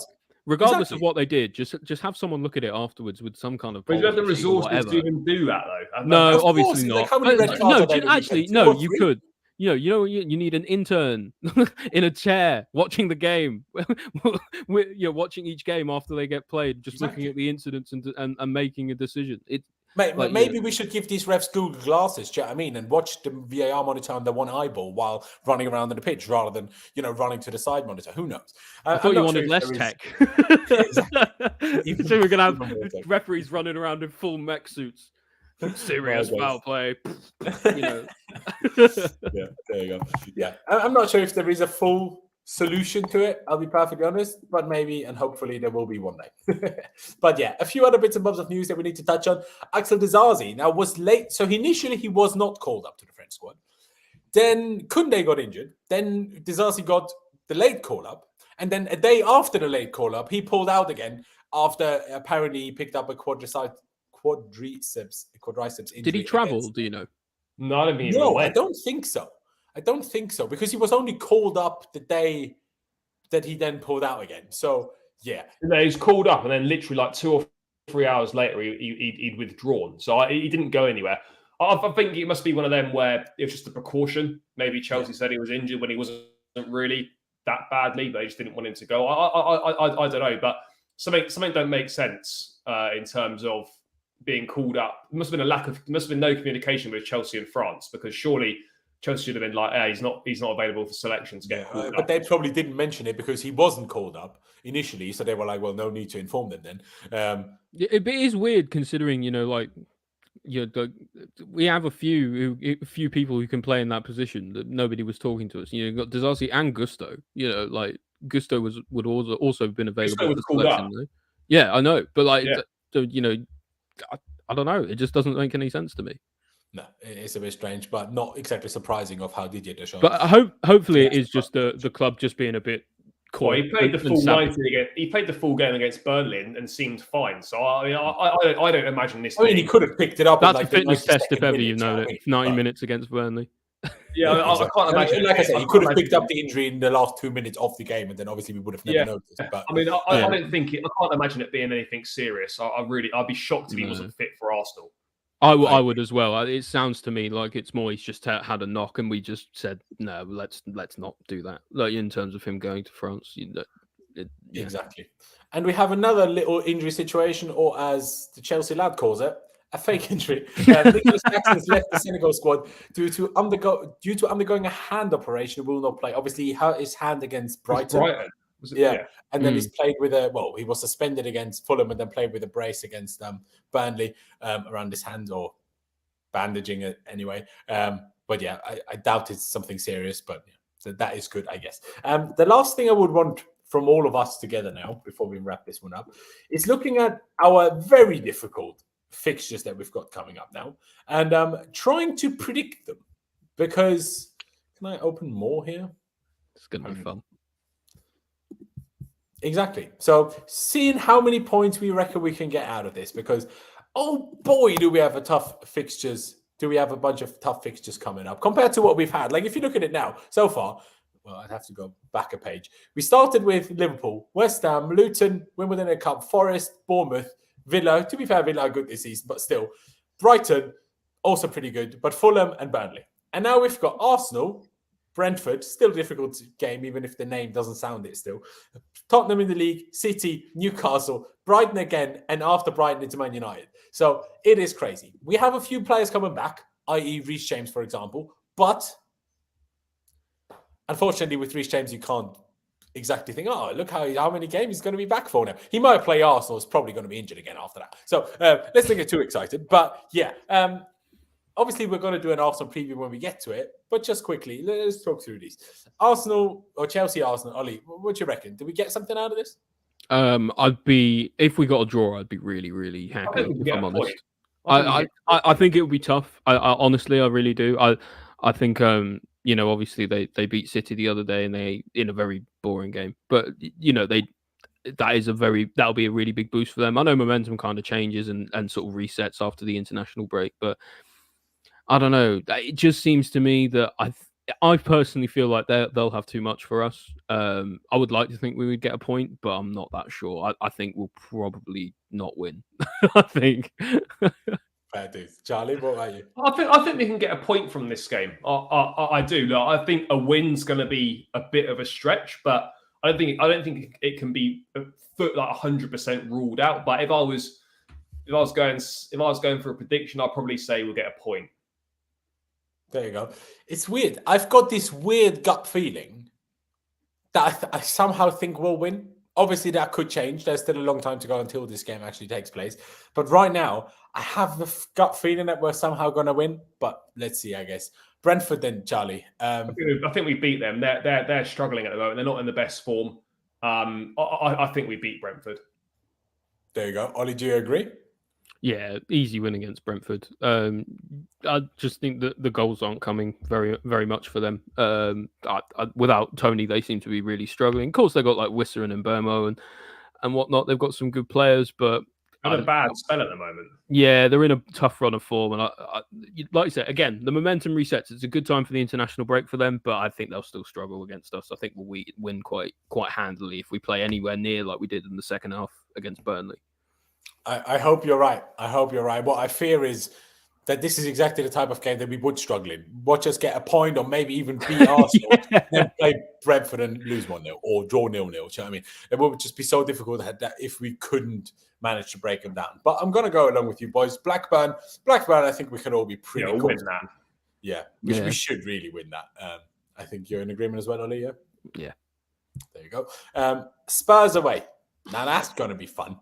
Regardless of what they did, just have someone look at it afterwards with some kind of. But you have the resources to even do that, though. No, obviously not. No, you could. You need an intern in a chair watching the game. Watching each game after they get played, just looking at the incidents and making a decision. Maybe we should give these refs Google glasses, do you know what I mean? And watch the VAR monitor on the one eyeball while running around on the pitch rather than, running to the side monitor. Who knows? I thought you wanted less tech. So we're going to have referees running around in full mech suits. Serious foul play. Yeah, there you go. Yeah. I'm not sure if there is a full solution to it, I'll be perfectly honest, but maybe and hopefully there will be one day. But yeah, a few other bits and bobs of news that we need to touch on. Axel Disasi now was late, so initially he was not called up to the French squad. Then Koundé got injured. Then Disasi got the late call up, and then a day after the late call up, he pulled out again after apparently he picked up a quadriceps injury. Did he travel? Do you know? No, I don't think so. Because he was only called up the day that he then pulled out again. So, yeah. No, he was called up and then literally like 2 or 3 hours later, he'd withdrawn. So he didn't go anywhere. I think it must be one of them where it was just a precaution. Maybe Chelsea said he was injured when he wasn't really that badly, but they just didn't want him to go. I don't know, but something don't make sense in terms of being called up. There must have been no communication with Chelsea and France, because surely Chelsea should have been like, he's not available for selection to get called up. But they probably didn't mention it because he wasn't called up initially. So they were like, well, no need to inform them then. It is weird considering, we have a few people who can play in that position that nobody was talking to us. You've got Disasi and Gusto. Gusto would also have been available for selection. Though. Yeah, I know. But I don't know. It just doesn't make any sense to me. No, it's a bit strange, but not exactly surprising of how Didier Deschamps. But hopefully it is just the club just being a bit coy. Well, he played the full 90 again. He played the full game against Burnley and seemed fine. So I don't imagine this. He could have picked it up. That's a fitness test if ever you've known it. 90 minutes against Burnley. Yeah, I can't imagine. Like I said, he could have picked up the injury in the last 2 minutes of the game, and then obviously we would have never noticed. But I don't think I can't imagine it being anything serious. I'd be shocked if he wasn't fit for Arsenal. I would as well. It sounds to me like it's more he's just had a knock, and we just said no, let's not do that. Like in terms of him going to France, Exactly. And we have another little injury situation, or as the Chelsea lad calls it, a fake injury. Nicolas Jackson has left the Senegal squad due to undergoing a hand operation. Will not play. Obviously, he hurt his hand against Brighton. And then he's played with he was suspended against Fulham and then played with a brace against Burnley around his hand, or bandaging it anyway. But yeah, I doubt it's something serious, but so that is good, I guess. The last thing I would want from all of us together now, before we wrap this one up, is looking at our very difficult fixtures that we've got coming up now and trying to predict them. Because, can I open more here? It's going to be fun. Exactly. So seeing how many points we reckon we can get out of this, because oh boy, do we have a tough fixtures. Do we have a bunch of tough fixtures coming up compared to what we've had? Like if you look at it now, so far, well, I'd have to go back a page. We started with Liverpool, West Ham, Luton, Wimbledon Cup, Forest, Bournemouth, Villa. To be fair, Villa are good this season, but still. Brighton, also pretty good, but Fulham and Burnley. And now we've got Arsenal, Brentford, still a difficult game, even if the name doesn't sound it still. Tottenham in the league, City, Newcastle, Brighton again, and after Brighton into Man United. So it is crazy. We have a few players coming back, i.e. Reece James, for example. But unfortunately, with Reece James, you can't exactly think, oh, look how many games he's going to be back for now. He might play Arsenal. He's probably going to be injured again after that. So let's not get too excited. But yeah, obviously, we're going to do an Arsenal preview when we get to it. But just quickly, let's talk through these. Arsenal or Chelsea, Arsenal. Ollie, what do you reckon? Do we get something out of this? If we got a draw, I'd be really, really happy, if I'm honest. I think it would be tough. I honestly, I really do. I think, obviously they beat City the other day and they in a very boring game. But, that'll be a really big boost for them. I know momentum kind of changes and sort of resets after the international break, but I don't know. It just seems to me that I personally feel like they'll have too much for us. I would like to think we would get a point, but I'm not that sure. I think we'll probably not win. I think. Fair dues. Charlie, what about you? I think we can get a point from this game. I do. Look, I think a win's going to be a bit of a stretch, but I don't think it can be like 100% ruled out. But if I was going for a prediction, I'd probably say we'll get a point. There you go. It's weird. I've got this weird gut feeling that I somehow think we'll win. Obviously, that could change. There's still a long time to go until this game actually takes place. But right now, I have the gut feeling that we're somehow going to win. But let's see, I guess. Brentford then, Charlie. I think we beat them. They're struggling at the moment. They're not in the best form. I think we beat Brentford. There you go. Ollie, do you agree? Yeah, easy win against Brentford. I just think that the goals aren't coming very, very much for them. Without Tony, they seem to be really struggling. Of course, they've got like Wissa and Mbeumo and whatnot. They've got some good players, but they're in a bad spell at the moment. Yeah, they're in a tough run of form. And like you said, again, the momentum resets. It's a good time for the international break for them, but I think they'll still struggle against us. I think we'll win quite handily if we play anywhere near like we did in the second half against Burnley. I hope you're right. I hope you're right. What I fear is that this is exactly the type of game that we would struggle in. Watch us get a point or maybe even beat Arsenal, then play Brentford and lose 1-0 or draw 0-0. Do you know what I mean? It would just be so difficult that if we couldn't manage to break them down. But I'm going to go along with you boys. Blackburn, I think we can all be pretty win that. Yeah, we should really win that. I think you're in agreement as well, Ollie, yeah? Yeah. There you go. Spurs away. Now that's going to be fun.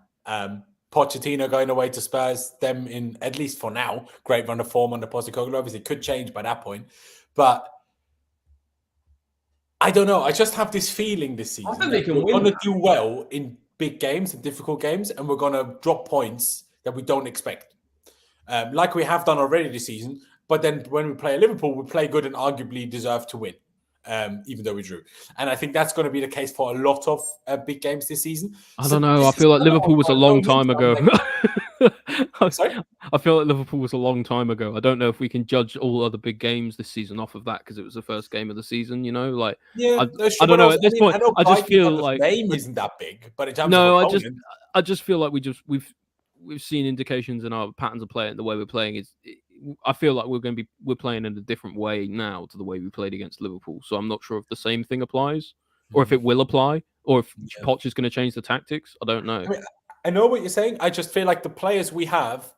Pochettino going away to Spurs, them in, at least for now, great run of form under Pochettino. Obviously, it could change by that point. But I don't know. I just have this feeling this season. I think they can we're win. going to do well in big games and difficult games, and we're going to drop points that we don't expect. Like we have done already this season. But then when we play Liverpool, we play good and arguably deserve to win. Even though we drew. And I think that's going to be the case for a lot of big games this season. I don't know. I feel like Liverpool was a long time ago. Sorry? I feel like Liverpool was a long time ago. I don't know if we can judge all other big games this season off of that because it was the first game of the season, you know? Like, yeah, I don't know. At this point, I just feel like name isn't that big, but in terms of I just feel like we've seen indications in our patterns of play and the way we're playing I feel like we're playing in a different way now to the way we played against Liverpool. So I'm not sure if the same thing applies or if it will apply or if Poch is going to change the tactics. I don't know. I know what you're saying. I just feel like the players we have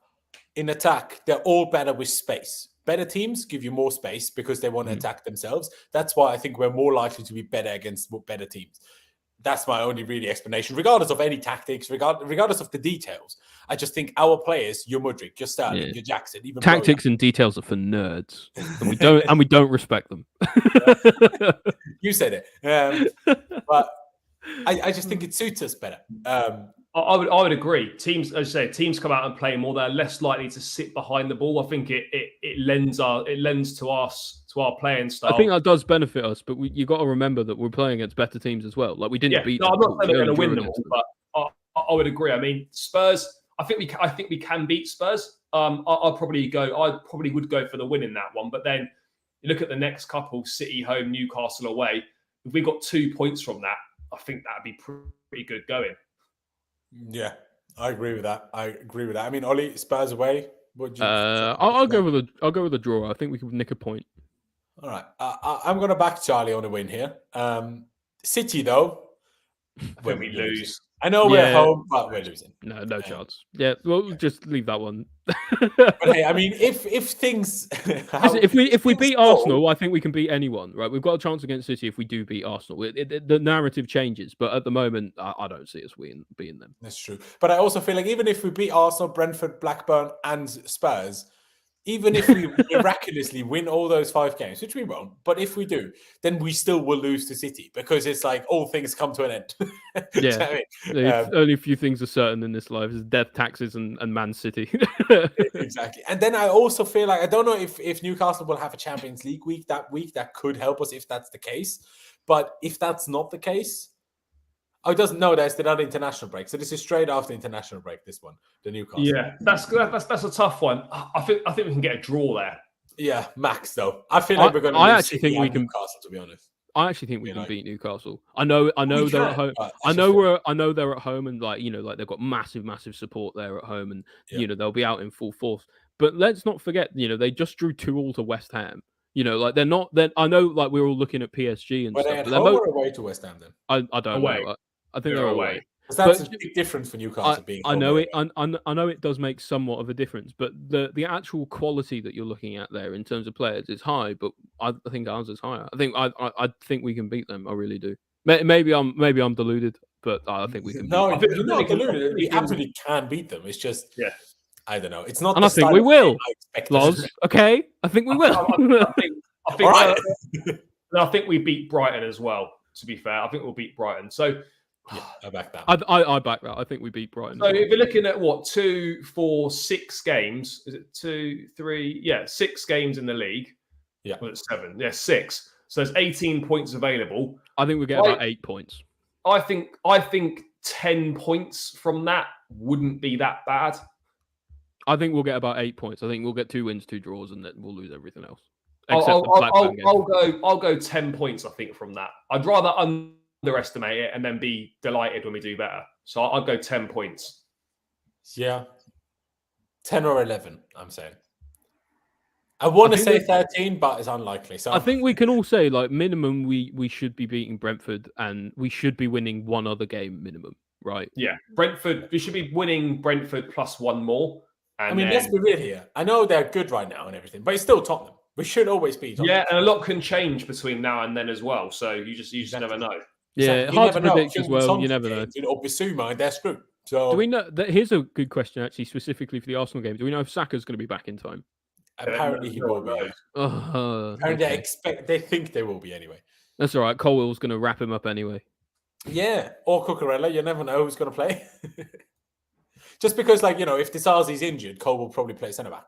in attack, they're all better with space. Better teams give you more space because they want to attack themselves. That's why I think we're more likely to be better against better teams. That's my only really explanation, regardless of any tactics, regardless of the details. I just think our players, your Mudryk, your Sterling, your Jackson, even tactics and details are for nerds, and we don't respect them. You said it, but I just think it suits us better. I would agree. Teams, as I say, teams come out and play more. They're less likely to sit behind the ball. I think it lends to us, to our playing style. I think that does benefit us, but you got to remember that we're playing against better teams as well. Like we didn't beat. No, I'm not saying we're going to win them all, but I would agree. I mean, Spurs. I think we can beat Spurs. I probably would go for the win in that one. But then you look at the next couple: City home, Newcastle away. If we got 2 points from that, I think that'd be pretty good going. Yeah, I agree with that. I mean, Ollie, Spurs away. What do you? I'll go with a draw. I think we could nick a point. All right, I'm going to back Charlie on a win here. City though, when we lose. I know we're home, but we're losing. No chance. Yeah, well, just leave that one. But hey, I mean, if things, if we beat Arsenal, I think we can beat anyone, right? We've got a chance against City if we do beat Arsenal. The narrative changes, but at the moment, I don't see us beating them. That's true. But I also feel like even if we beat Arsenal, Brentford, Blackburn, and Spurs, even if we miraculously win all those 5 games, which we won't, but if we do, then we still will lose to City because it's like all things come to an end. Yeah. Only a few things are certain in this life is death, taxes, and Man City. Exactly. And then I also feel like, I don't know if Newcastle will have a Champions League week that could help us if that's the case. But if that's not the case, it doesn't know there's another international break. So this is straight after international break, this one, the Newcastle. Yeah, that's a tough one. I think we can get a draw there. Yeah, max though. I feel like we're going to lose City and Newcastle, to be honest. I actually think we can beat Newcastle. I know they're at home. I know they're at home and like they've got massive support there at home and they'll be out in full force. But let's not forget, they just drew 2-2 to West Ham. Like they're not. I know, like we're all looking at PSG and Were stuff. they at But home or away to West Ham then? I don't Away. know. I think they're away. Because that's a big difference for Newcastle being home. I know it. I know it does make somewhat of a difference, but the actual quality that you're looking at there in terms of players is high. But I think ours is higher. I think we can beat them. I really do. Maybe I'm deluded, but I think we can. No, you're not deluded. We absolutely can beat them. It's just I don't know. It's not. And I think we will. Loz, okay. I think we will. I think we beat Brighton as well. To be fair, I think we'll beat Brighton. So. Yeah, I back that. I back that. I think we beat Brighton. So if we're looking at 2, 4, 6 games, is it 2, 3? Yeah, 6 games in the league. Yeah, well, it's 7. Yeah, 6. So there's 18 points available. I think we get about 8 points. I think 10 points from that wouldn't be that bad. I think we'll get about 8 points. I think we'll get 2 wins, 2 draws, and then we'll lose everything else. I'll go 10 points. I think from that, I'd rather underestimate it and then be delighted when we do better. So I'd go 10 points. Yeah. 10 or 11, I'm saying. I want to say 13, but it's unlikely. So I think we can all say, like, minimum, we should be beating Brentford and we should be winning one other game minimum, right? Yeah. Brentford, we should be winning Brentford plus 1 more. And let's be real here. I know they're good right now and everything, but it's still Tottenham. We should always beat Tottenham. Yeah, and a lot can change between now and then as well. So you just never know. Yeah, hard to predict as well. You never know. Or Bissouma, they're screwed. So do we know that? Here's a good question, actually, specifically for the Arsenal game. Do we know if Saka's going to be back in time? Apparently he will be. Apparently they think they will be anyway. That's all right. Colwell's going to wrap him up anyway. Yeah, or Cucurella. You never know who's going to play. Just because, like, if Disasi's injured, Cole will probably play centre back.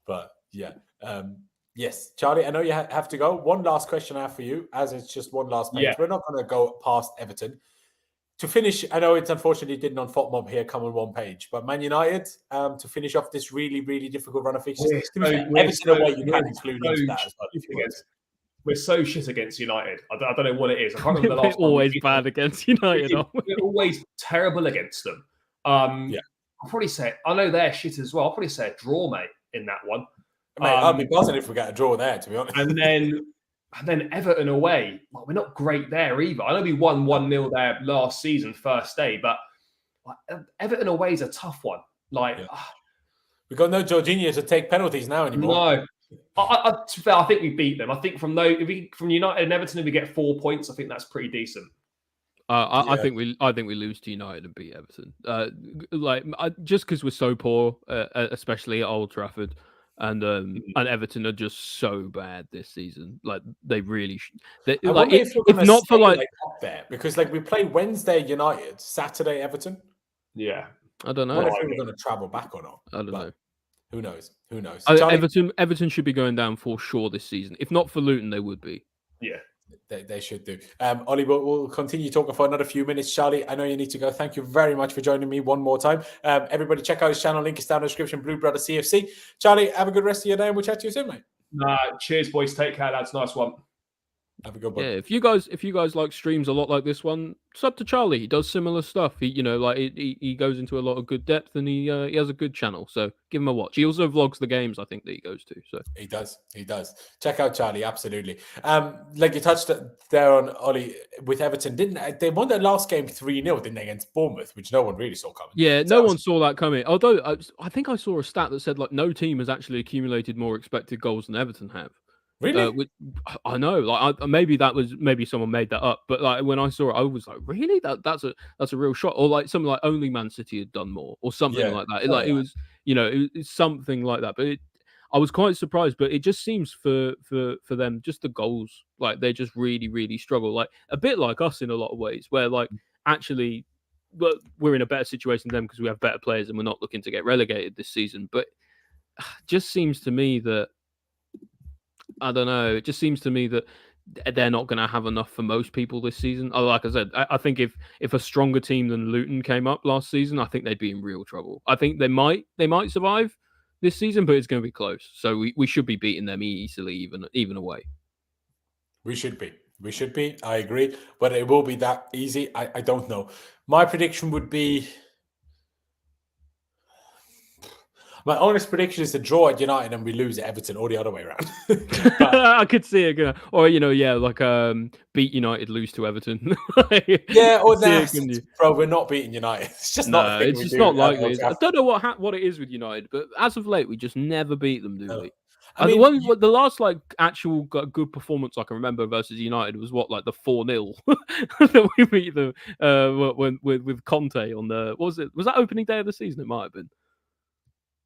But yeah. Yes, Charlie, I know you have to go. One last question I have for you, as it's just one last page. Yeah. We're not going to go past Everton. To finish, I know it's unfortunately didn't on FOTMob here come on one page, but Man United, to finish off this really, really difficult run of fixtures. Everton away, you can include into that as well. We're so shit against United. I don't know what it is. I can't remember the last We're always bad against United, aren't we? We're always terrible against them. I'll probably say, I know they're shit as well. I'll probably say a draw, mate, in that one. Mate, I'd be buzzing if we get a draw there, to be honest. And then Everton away. Well, we're not great there either. I know we won 1-0 there last season, first day, but Everton away is a tough one. We've got no Jorginho to take penalties now anymore. No. I think we beat them. I think from United and Everton, if we get 4 points, I think that's pretty decent. I think we lose to United and beat Everton. Just because we're so poor, especially at Old Trafford. And Everton are just so bad this season. Like they really, if not for up there, because we play Wednesday United, Saturday Everton. Yeah, I don't know. What if we were going to travel back or not? I don't know. Who knows? Everton should be going down for sure this season. If not for Luton, they would be. Yeah. They should do. Ollie, we'll continue talking for another few minutes. Charlie, I know you need to go. Thank you very much for joining me one more time. Everybody check out his channel. Link is down in the description. Blue Brother CFC. Charlie, have a good rest of your day and we'll chat to you soon, mate. Cheers, boys. Take care, lads. Nice one. Have a good one. Yeah, if you guys like streams a lot like this one, sub to Charlie. He does similar stuff. He goes into a lot of good depth and he has a good channel. So give him a watch. He also vlogs the games I think that he goes to. So he does. Check out Charlie, absolutely. Like you touched there on Ollie with Everton, didn't they won their last game 3-0, didn't they, against Bournemouth, which no one really saw coming. Yeah, no one saw that coming. Although I think I saw a stat that said no team has actually accumulated more expected goals than Everton have. Really? I know. Maybe someone made that up, but when I saw it, I was like, "Really? That's a real shot." Or something like only Man City had done more, or something like that. It was, it's something like that. But I was quite surprised. But it just seems for them, just the goals, they just really, really struggle. A bit like us in a lot of ways, where actually, we're in a better situation than them because we have better players and we're not looking to get relegated this season. But just seems to me that. I don't know. It just seems to me that they're not going to have enough for most people this season. Like I said, I think if a stronger team than Luton came up last season, I think they'd be in real trouble. I think they might survive this season, but it's going to be close. So we should be beating them easily, even away. We should be. I agree, but it will be that easy. I don't know. My prediction would be. My honest prediction is to draw at United and we lose at Everton, or the other way around. I could see it, or beat United, lose to Everton. Yeah, or that, bro. We're not beating United. It's just not. It's just not likely. I don't know what it is with United, but as of late, we just never beat them, do we? I mean, the last actual good performance I can remember versus United was the 4-0 that we beat them with Conte on the was that opening day of the season? It might have been.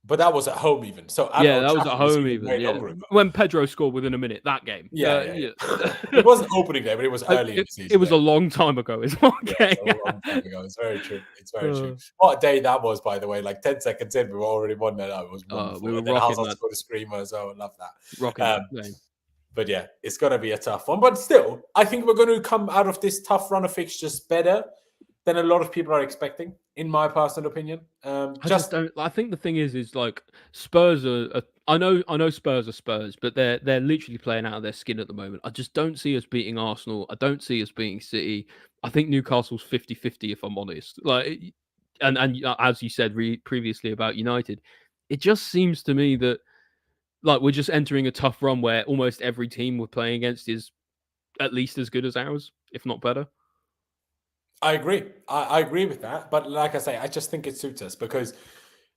But that was at home even. So that was at home even. Yeah. When Pedro scored within a minute that game. Yeah. It wasn't opening day, but it was early in the season. It was a long time ago. Is what a long time ago. It's very true. It's very true. What a day that was, by the way. 10 seconds in, we were already 1-0. It was wonderful. We were rocking that. Scored a screamer as well. I love that. Rocking that game. But yeah, it's going to be a tough one. But still, I think we're going to come out of this tough run of fixtures better than a lot of people are expecting, in my personal opinion. I think the thing is Spurs are. I know Spurs are Spurs, but they're literally playing out of their skin at the moment. I just don't see us beating Arsenal. I don't see us beating City. I think Newcastle's 50-50, if I'm honest. And as you said previously about United, it just seems to me that we're just entering a tough run where almost every team we're playing against is at least as good as ours, if not better. I agree. I agree with that. But like I say, I just think it suits us because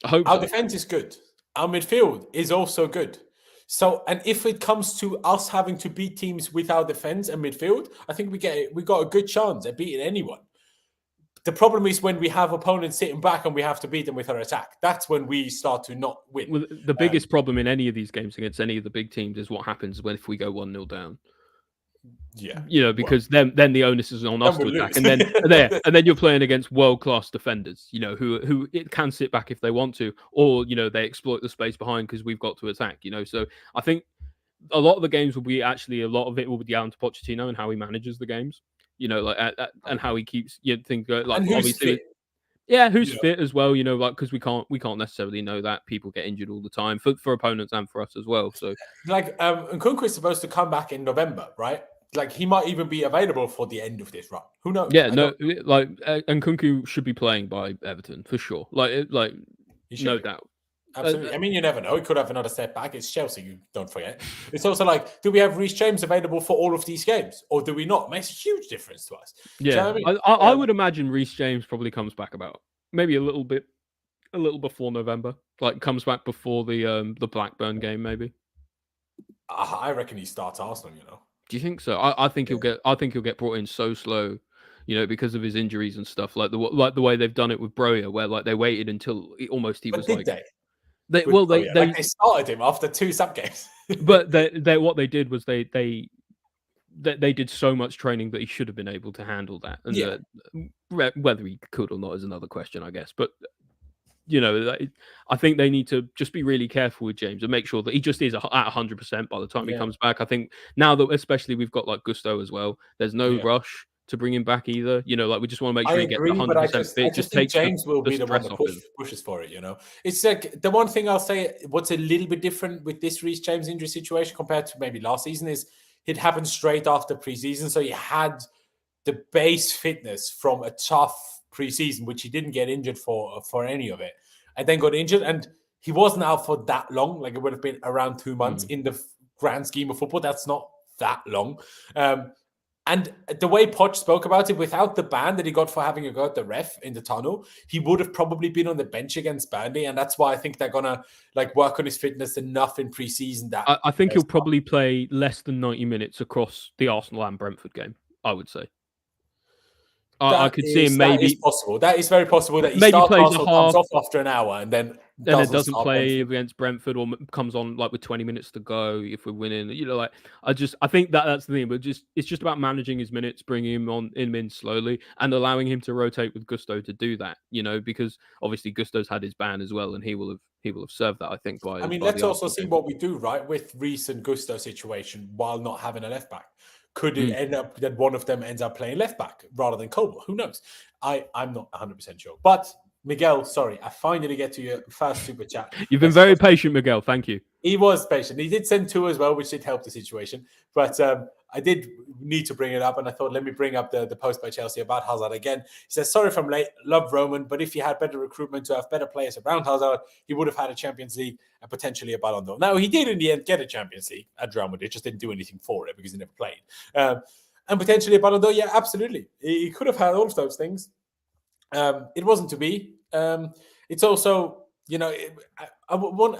our defense is good. Our midfield is also good. So, and if it comes to us having to beat teams with our defense and midfield, I think we got a good chance at beating anyone. The problem is when we have opponents sitting back and we have to beat them with our attack. That's when we start to not win. Well, the biggest problem in any of these games against any of the big teams is what happens if we go 1-0 down. Yeah, because then the onus is on us to attack, and then you're playing against world-class defenders, who it can sit back if they want to, or they exploit the space behind because we've got to attack. So I think a lot of the games will be a lot of it will be down to Pochettino and how he manages the games, and how he keeps things going. And who's obviously, fit? Who's fit as well, because we can't necessarily know that. People get injured all the time for opponents and for us as well. So Nkunku is supposed to come back in November, right? He might even be available for the end of this run. Who knows? Yeah, Nkunku should be playing by Everton for sure. No doubt. Absolutely. I mean, you never know. He could have another setback. It's Chelsea, you don't forget. It's also do we have Reece James available for all of these games, or do we not? It makes a huge difference to us. Yeah, I would imagine Reece James probably comes back about maybe a little before November. Comes back before the Blackburn game, maybe. I reckon he starts Arsenal. Do you think so? I think he'll get brought in so slow, because of his injuries and stuff. Like the way they've done it with Broja, where they waited until he was they started him after 2 sub games. But what they did was they did so much training that he should have been able to handle that. And whether he could or not is another question, I guess. But I think they need to just be really careful with James and make sure that he just is at 100% by the time he comes back. I think now that especially we've got Gusto as well, there's no rush to bring him back either. We just want to make sure he gets 100% fit. Just think James will be the one that pushes for it. It's the one thing I'll say. What's a little bit different with this Reece James injury situation compared to maybe last season is it happened straight after preseason, so he had the base fitness from a tough preseason, which he didn't get injured for any of it, and then got injured, and he wasn't out for that long. It would have been around 2 months in the grand scheme of football. That's not that long. And the way Poch spoke about it, without the ban that he got for having a go at the ref in the tunnel, he would have probably been on the bench against Burnley, and that's why I think they're gonna work on his fitness enough in preseason. That I think he'll probably play less than 90 minutes across the Arsenal and Brentford game. I would say. I could see him maybe. That is possible. That is very possible that he maybe plays a half, comes off after an hour and then it doesn't play against Brentford, or comes on with 20 minutes to go if we're winning. I think that's the thing. But it's just about managing his minutes, bringing him in slowly, and allowing him to rotate with Gusto to do that. Because obviously Gusto's had his ban as well, and he will have served that. I think. Let's also see what we do with Reece and Gusto situation while not having a left back. Could it end up that one of them ends up playing left back rather than Cobble? Who knows? I'm not 100% sure. But Miguel, sorry, I finally get to your first super chat. You've been very patient, Miguel. Thank you. He was patient. He did send 2 as well, which did help the situation. But I did need to bring it up, and I thought, let me bring up the post by Chelsea about Hazard again. He says, sorry if I'm late, love Roman, but if he had better recruitment to have better players around Hazard, he would have had a Champions League and potentially a Ballon d'Or. Now, he did in the end get a Champions League at Real Madrid, just didn't do anything for it because he never played. And potentially a Ballon d'Or, yeah, absolutely. He could have had all of those things. It wasn't to be. It's also, I want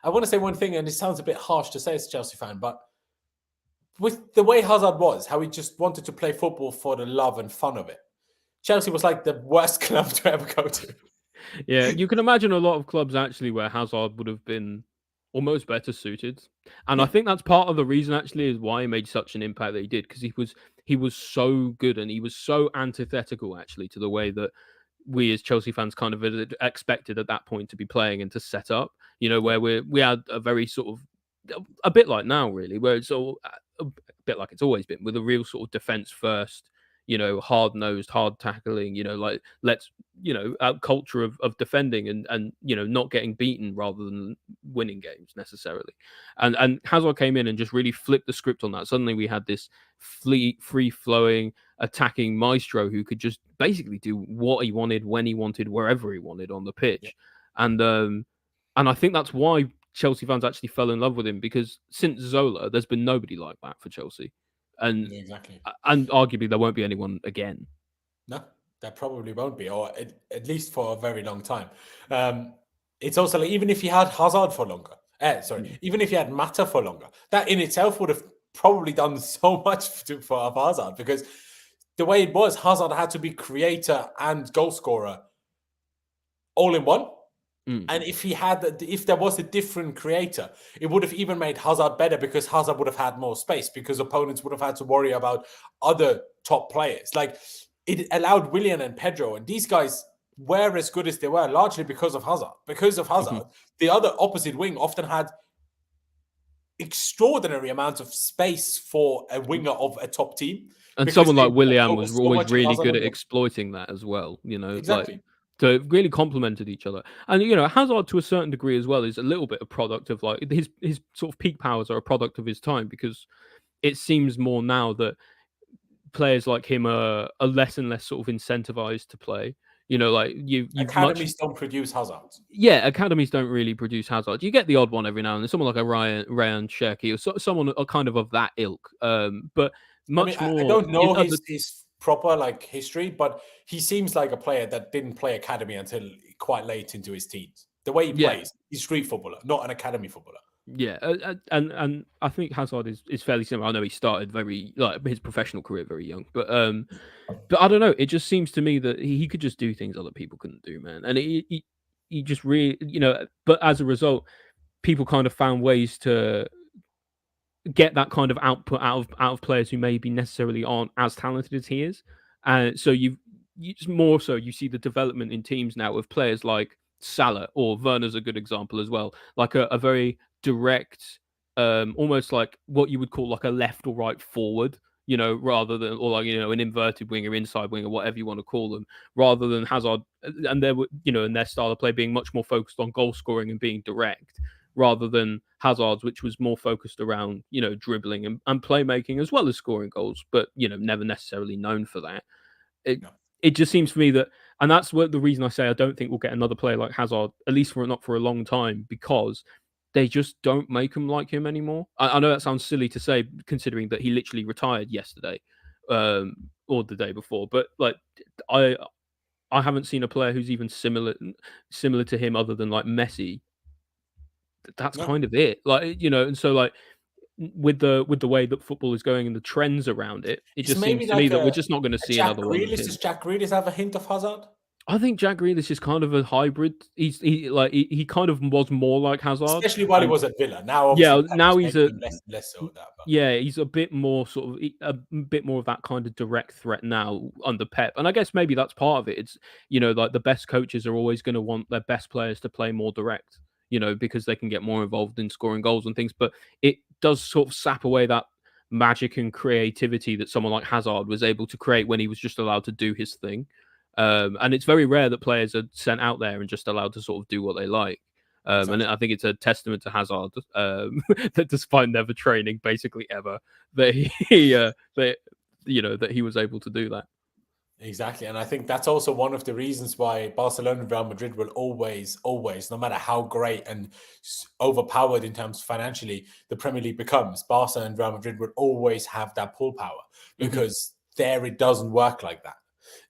to say one thing, and it sounds a bit harsh to say as a Chelsea fan, but with the way Hazard was, how he just wanted to play football for the love and fun of it, Chelsea was like the worst club to ever go to. Yeah, you can imagine a lot of clubs actually where Hazard would have been almost better suited. And I think that's part of the reason actually is why he made such an impact that he did, because he was so good and he was so antithetical actually to the way that we as Chelsea fans kind of expected at that point to be playing and to set up, where we had a very sort of, a bit like now really, where it's all a bit like it's always been, with a real sort of defense first, hard-nosed, hard tackling, a culture of defending and not getting beaten rather than winning games necessarily. And Hazard came in and just really flipped the script on that. Suddenly we had this free-flowing, attacking maestro who could just basically do what he wanted, when he wanted, wherever he wanted on the pitch. Yeah. And I think that's why Chelsea fans actually fell in love with him, because since Zola, there's been nobody like that for Chelsea. And exactly, and arguably there won't be anyone again. No, there probably won't be, or at least for a very long time. It's also like, even if he had Hazard for longer, even if he had Mata for longer, that in itself would have probably done so much for Hazard, because the way it was, Hazard had to be creator and goal scorer all in one. And if there was a different creator, it would have even made Hazard better, because Hazard would have had more space, because opponents would have had to worry about other top players. Like, it allowed Willian and Pedro, and these guys were as good as they were largely because of Hazard. Because of Hazard, the other opposite wing often had extraordinary amounts of space for a winger of a top team. And someone like Willian was always really good at exploiting that as well. Exactly. So it really complemented each other. And, Hazard to a certain degree as well is a little bit a product of like his sort of peak powers are a product of his time, because it seems more now that players like him are less and less sort of incentivized to play. Academies don't produce Hazard. Yeah, academies don't really produce Hazard. You get the odd one every now and then, someone like a Ryan Cherky or someone kind of that ilk. But much more. I don't know his proper history, but he seems like a player that didn't play academy until quite late into his teens. The way he plays, he's street footballer, not an academy footballer. Yeah, and I think Hazard is fairly similar. I know he started his professional career very young, but I don't know. It just seems to me that he could just do things other people couldn't do, man. And he just really, but as a result, people kind of found ways to get that kind of output out of players who maybe necessarily aren't as talented as he is. And so you just more so you see the development in teams now of players like Salah, or Werner's a good example as well, like a very direct, almost like what you would call like a left or right forward, rather than, or an inverted winger, inside winger, whatever you want to call them, rather than Hazard and their style of play being much more focused on goal scoring and being direct, rather than Hazard's, which was more focused around, dribbling and playmaking as well as scoring goals, but, never necessarily known for that. It just seems for me that, and that's the reason I say I don't think we'll get another player like Hazard, at least not for a long time, because they just don't make him like him anymore. I know that sounds silly to say, considering that he literally retired yesterday, or the day before, but I haven't seen a player who's even similar to him other than like Messi. That's kind of it, and so with the way that football is going and the trends around it, it just seems to me that we're just not going to see another one. Does Jack Grealish have a hint of Hazard? I think Jack Grealish is kind of a hybrid. He kind of was more like Hazard, especially while he was at Villa. Now, now he's less so that. But. Yeah, he's a bit more a bit more of that kind of direct threat now under Pep, and I guess maybe that's part of it. It's like the best coaches are always going to want their best players to play more direct, because they can get more involved in scoring goals and things. But it does sort of sap away that magic and creativity that someone like Hazard was able to create when he was just allowed to do his thing. And it's very rare that players are sent out there and just allowed to sort of do what they like. And I think it's a testament to Hazard that despite never training basically ever, that that he was able to do that. Exactly. And I think that's also one of the reasons why Barcelona and Real Madrid will always, no matter how great and overpowered in terms financially the Premier League becomes, Barca and Real Madrid will always have that pull power, because there it doesn't work like that.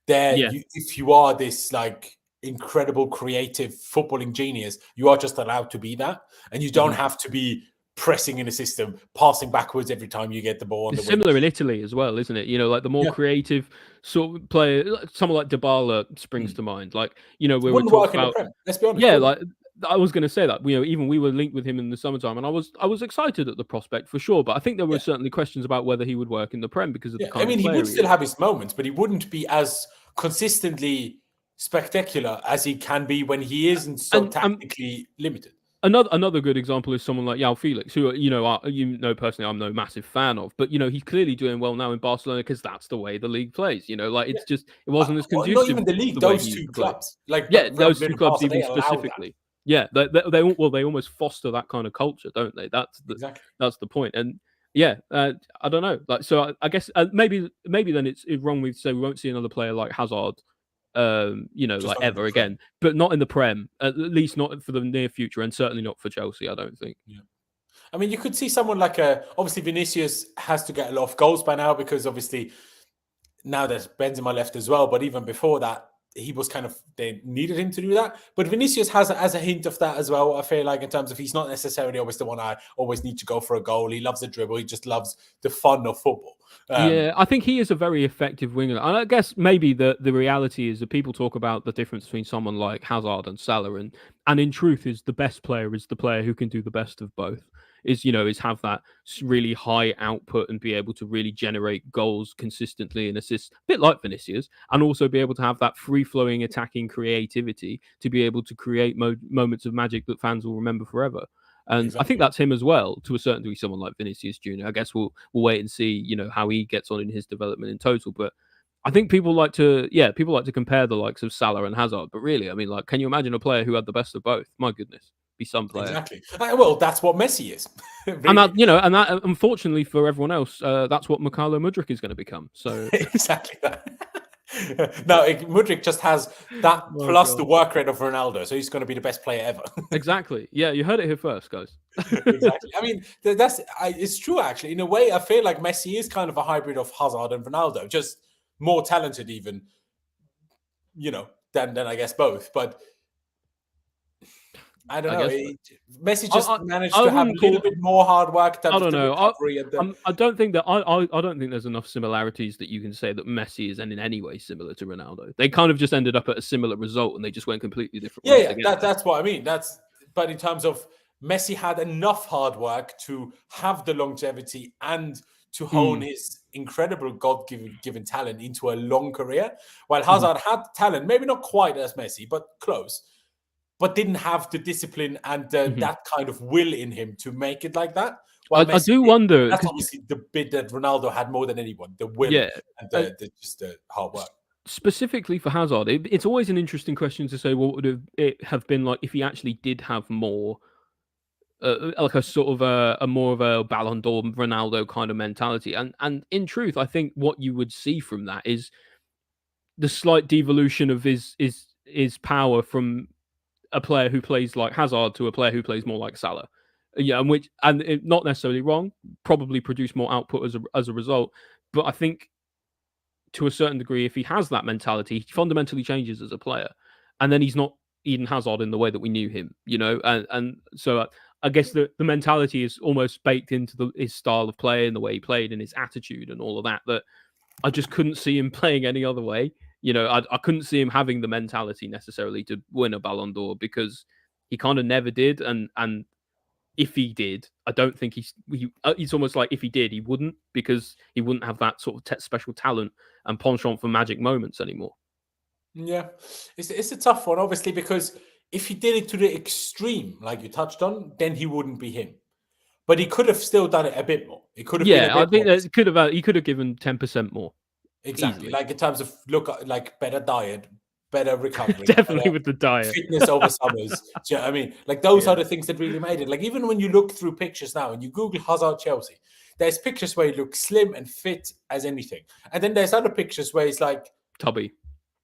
If you are this like incredible creative footballing genius, you are just allowed to be that. And you don't have to be pressing in a system, passing backwards every time you get the ball on the wing. Similar in Italy as well, isn't it? Like the more creative sort of player, someone like Dybala springs to mind. Like, where we talk about, let's be honest. Yeah, like I was going to say that, even we were linked with him in the summertime, and I was excited at the prospect for sure. But I think there were certainly questions about whether he would work in the Prem because of the kind of he player would still have his moments, but he wouldn't be as consistently spectacular as he can be when he isn't so tactically limited. Another good example is someone like João Felix, who personally I'm no massive fan of, but he's clearly doing well now in Barcelona because that's the way the league plays. It's just it wasn't as conducive. Not even the league; those two clubs, those two clubs even specifically. Yeah, they almost foster that kind of culture, don't they? That's the point. And I don't know. Like, so I guess maybe then it's wrong to say we won't see another player like Hazard. Like ever again, but not in the Prem, at least not for the near future, and certainly not for Chelsea, I don't think. Yeah. I mean, you could see someone like obviously Vinicius has to get a lot of goals by now, because obviously now that Benzema left as well, but even before that, he was they needed him to do that. But Vinicius has a hint of that as well, I feel like, in terms of he's not necessarily always the one I always need to go for a goal. He loves the dribble. He just loves the fun of football. I think he is a very effective winger. And I guess maybe the reality is that people talk about the difference between someone like Hazard and Salah, and in truth is the best player is the player who can do the best of both. Is have that really high output and be able to really generate goals consistently and assists, a bit like Vinicius, and also be able to have that free-flowing attacking creativity to be able to create moments of magic that fans will remember forever. And I think that's him as well, to a certain degree, someone like Vinicius Jr. I guess we'll wait and see, how he gets on in his development in total. But I think people like to compare the likes of Salah and Hazard. But really, I mean, like, can you imagine a player who had the best of both? My goodness. Be some player. Exactly. Well, that's what Messi is. Really. And that unfortunately for everyone else, that's what Mykhailo Mudryk is going to become. So exactly that. No, Mudryk just has that the work rate of Ronaldo, so he's going to be the best player ever. Exactly. Yeah, you heard it here first, guys. Exactly. I mean, it's true actually. In a way, I feel like Messi is kind of a hybrid of Hazard and Ronaldo, just more talented, even. Than I guess both, but. I don't know. Messi just managed to have a little bit more hard work. I don't know. I don't think that I don't think there's enough similarities that you can say that Messi is in any way similar to Ronaldo. They kind of just ended up at a similar result, and they just went completely different ways. Yeah, that's what I mean. But in terms of Messi had enough hard work to have the longevity and to hone his incredible God-given talent into a long career, while Hazard had talent, maybe not quite as Messi, but close. But didn't have the discipline and that kind of will in him to make it like that. Well, I do wonder. That's obviously the bit that Ronaldo had more than anyone, the will and the hard work. Specifically for Hazard, it's always an interesting question to say, what would it have been like if he actually did have more, like a sort of a more of a Ballon d'Or Ronaldo kind of mentality. And in truth, I think what you would see from that is the slight devolution of his power from a player who plays like Hazard to a player who plays more like Salah. Yeah, and not necessarily wrong, probably produce more output as a result. But I think to a certain degree, if he has that mentality, he fundamentally changes as a player. And then he's not Eden Hazard in the way that we knew him, and so I guess the mentality is almost baked into his style of play and the way he played and his attitude and all of that, that I just couldn't see him playing any other way. I couldn't see him having the mentality necessarily to win a Ballon d'Or, because he kind of never did. And if he did, I don't think it's almost like if he did, he wouldn't, because he wouldn't have that sort of special talent and penchant for magic moments anymore. Yeah, it's a tough one, obviously, because if he did it to the extreme, like you touched on, then he wouldn't be him. But he could have still done it a bit more. It could have. Yeah, I think that he could have given 10% more. Exactly, easily. Like in terms of better diet, better recovery. Definitely better with the diet. fitness over summers. Do you know what I mean? Like, those are the things that really made it. Like, even when you look through pictures now and you Google Hazard Chelsea, there's pictures where he looks slim and fit as anything. And then there's other pictures where he's like... Tubby.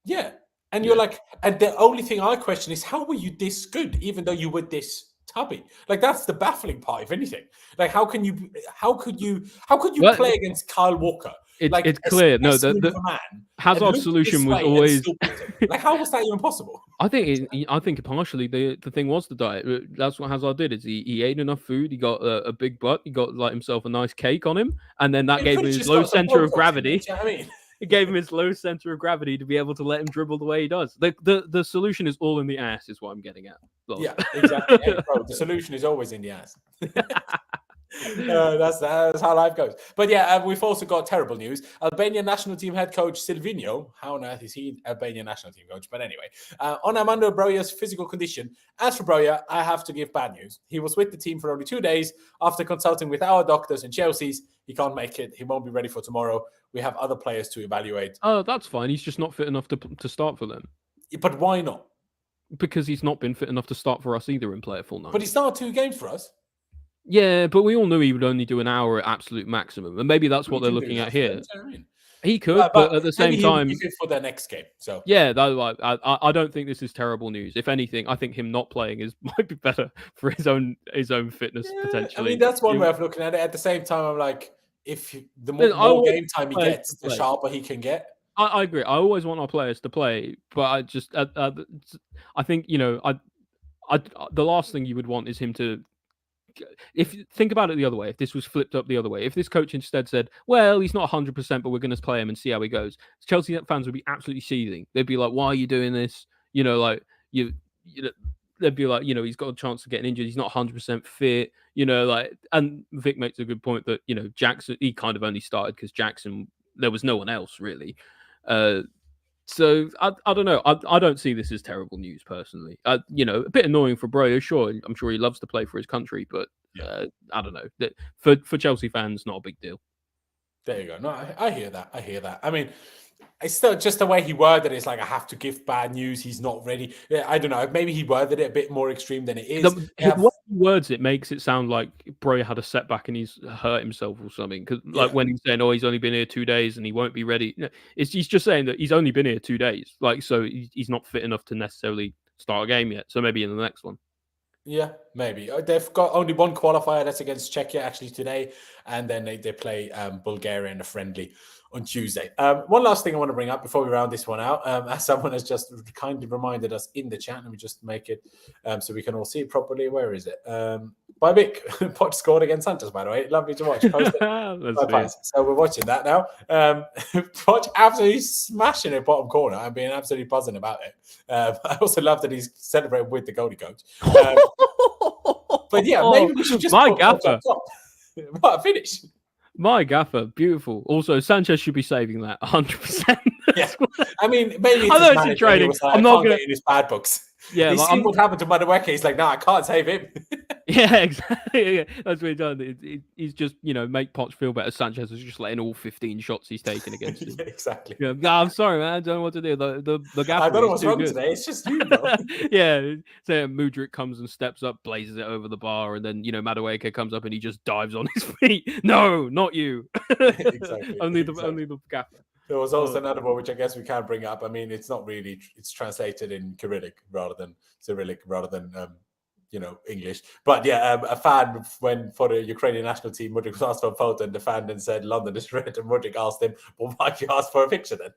Yeah. And you're like... And the only thing I question is, how were you this good, even though you were this tubby? Like, that's the baffling part, if anything. Like, how could you play against Kyle Walker? It's clear. No, the Hazard's solution was always... Like, how was that even possible? I think partially the thing was the diet. That's what Hazard did. Is he ate enough food. He got a big butt. He got like himself a nice cake on him, and then that gave him his low center of gravity. You know what I mean? It gave him his low center of gravity to be able to let him dribble the way he does. The solution is all in the ass, is what I'm getting at. Well. Yeah, exactly. Yeah, bro, the solution is always in the ass. That's how life goes. But yeah, we've also got terrible news. Albania national team head coach Silvinho, how on earth is he Albania national team coach? But anyway, on Armando Broja's physical condition. As for Broja, I have to give bad news. He was with the team for only 2 days. After consulting with our doctors and Chelsea's, he can't make it. He won't be ready for tomorrow. We have other players to evaluate. Oh, that's fine. He's just not fit enough to start for them. But why not? Because he's not been fit enough to start for us either in Player Full 9. But he started 2 games for us. Yeah, but we all knew he would only do an hour at absolute maximum, and maybe that's what they're looking at here. He could, but at the same time, he's for their next game. So yeah, I don't think this is terrible news. If anything, I think him not playing might be better for his own fitness potentially. I mean, that's one way of looking at it. At the same time, I'm like, if the more game time he gets, the sharper he can get. I agree. I always want our players to play, but I think the last thing you would want is him to. If you think about it the other way, if this was flipped up the other way, if this coach instead said, well, he's not 100%, but we're going to play him and see how he goes, Chelsea fans would be absolutely seething. They'd be like, why are you doing this? They'd be like, he's got a chance of getting injured. He's not 100% fit, and Vic makes a good point that, Jackson, he kind of only started because Jackson, there was no one else really. So I don't know. I don't see this as terrible news personally. A bit annoying for Broja, sure. I'm sure he loves to play for his country, but I don't know. For Chelsea fans, not a big deal. There you go. No, I hear that. I mean, it's still just the way he worded it. It's like, I have to give bad news. He's not ready. I don't know. Maybe he worded it a bit more extreme than it is. What he words it makes it sound like Broja had a setback and he's hurt himself or something. Because when he's saying, he's only been here 2 days and he won't be ready. He's just saying that he's only been here 2 days. So he's not fit enough to necessarily start a game yet. So maybe in the next one. Yeah, maybe. They've got only one qualifier. That's against Czechia actually today. And then they play Bulgaria in a friendly on Tuesday. One last thing I want to bring up before we round this one out, as someone has just kindly reminded us in the chat. Let me just make it so we can all see it properly. Where is it? By Mick, Poch scored against Santos, by the way. Lovely to watch. So we're watching that now. Poch absolutely smashing it bottom corner and being absolutely buzzing about it. I also love that he's celebrating with the goalie coach. But yeah, maybe we should just my gaffer. What a finish. My gaffer, beautiful. Also, Sanchez should be saving that 100%. Yeah, I mean, maybe I know it's in training. Like, I'm not going to in his bad books. Yeah, he's seen what happened to Madueke. He's like, no, I can't save him. Yeah, exactly. Yeah, that's what he's done. He's just, make Poch feel better. Sanchez is just letting all 15 shots he's taken against him. Yeah, exactly. No, I'm sorry, man. I don't know what to do. The gaffer. I don't know what's wrong today. It's just you, bro. Yeah. So Mudryk comes and steps up, blazes it over the bar, and then Madueke comes up and he just dives on his feet. No, not you. Exactly. Only the gaffer. There was also another one which I guess we can bring up. I mean, it's not really. It's translated in Cyrillic rather than Cyrillic rather than English. But yeah, a fan for the Ukrainian national team, Mudryk was asked for a photo, and the fan then said London is red, and Mudryk asked him, "Well, why'd you ask for a picture then?"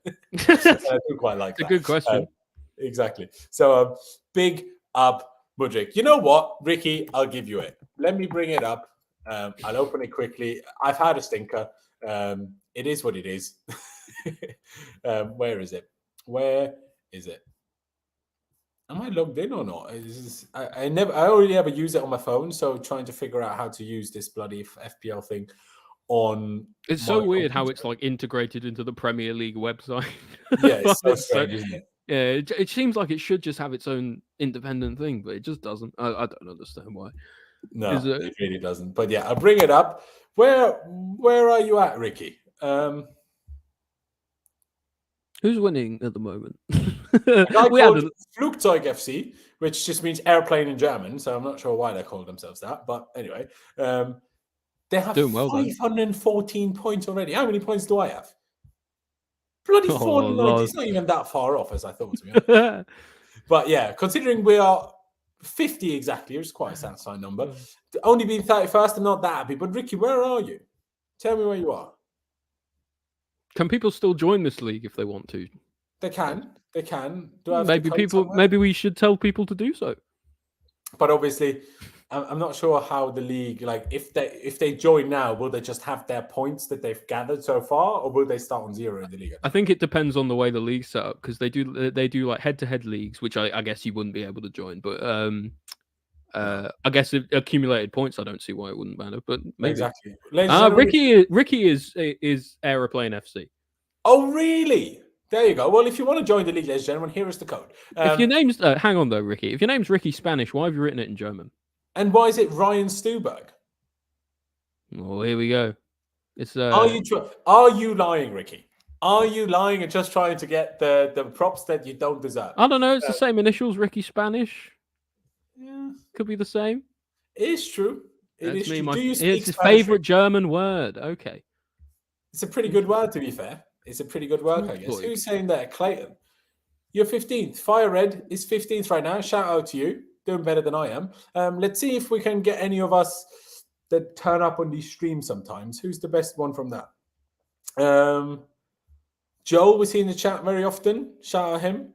I do quite like that. It's a good question. Exactly. So big up Mudryk. You know what, Ricky? I'll give you it. Let me bring it up. I'll open it quickly. I've had a stinker. It is what it is. Where is it? Am I logged in or not? I only ever use it on my phone, so trying to figure out how to use this bloody FPL thing on. It's so weird how it's like integrated into the Premier League website. Yeah, it's so strange, isn't it? Yeah, it seems like it should just have its own independent thing, but it just doesn't. I don't understand why. No, it really doesn't. But yeah, I'll bring it up. Where are you at, Ricky? Who's winning at the moment? A guy We had called Flugzeug FC, which just means airplane in German. So I'm not sure why they call themselves that. But anyway, they have Doing well, though. 514 points already. How many points do I have? Bloody 490. Lord. It's not even that far off as I thought, to be honest. But yeah, considering we are 50 exactly, which is quite a satisfying number. Only being 31st, I'm not that happy. But Ricky, where are you? Tell me where you are. Can people still join this league if they want to? They can. They can. Do I have Maybe to code people. somewhere? Maybe we should tell people to do so. But obviously, I'm not sure how the league, like, if they join now, will they just have their points that they've gathered so far, or will they start on 0 in the league? I think it depends on the way the league's set up, because they do like head-to-head leagues, which I guess you wouldn't be able to join. But I guess accumulated points, I don't see why it wouldn't matter. But maybe Exactly. Ricky is Aeroplane FC. Oh, really? There you go. Well, if you want to join the league, ladies and gentlemen, here is the code. If your name's hang on though, Ricky. If your name's Ricky Spanish, why have you written it in German? And why is it Ryan Stuberg? Oh, here we go. It's Are you lying, Ricky? Are you lying and just trying to get the props that you don't deserve? I don't know. It's the same initials, Ricky Spanish. Yeah, Could be the same. it is true. It is true. Do you speak It's his Spanish, favorite Ricky? German word. Okay. It's a pretty good word, to be fair. It's a pretty good word, I guess. Boy. Who's saying that? Clayton. You're 15th. Fire Red is 15th right now. Shout out to you. Doing better than I am. Let's see if we can get any of us that turn up on these streams sometimes. Who's the best one from that? Joel, we see in the chat very often. Shout out him.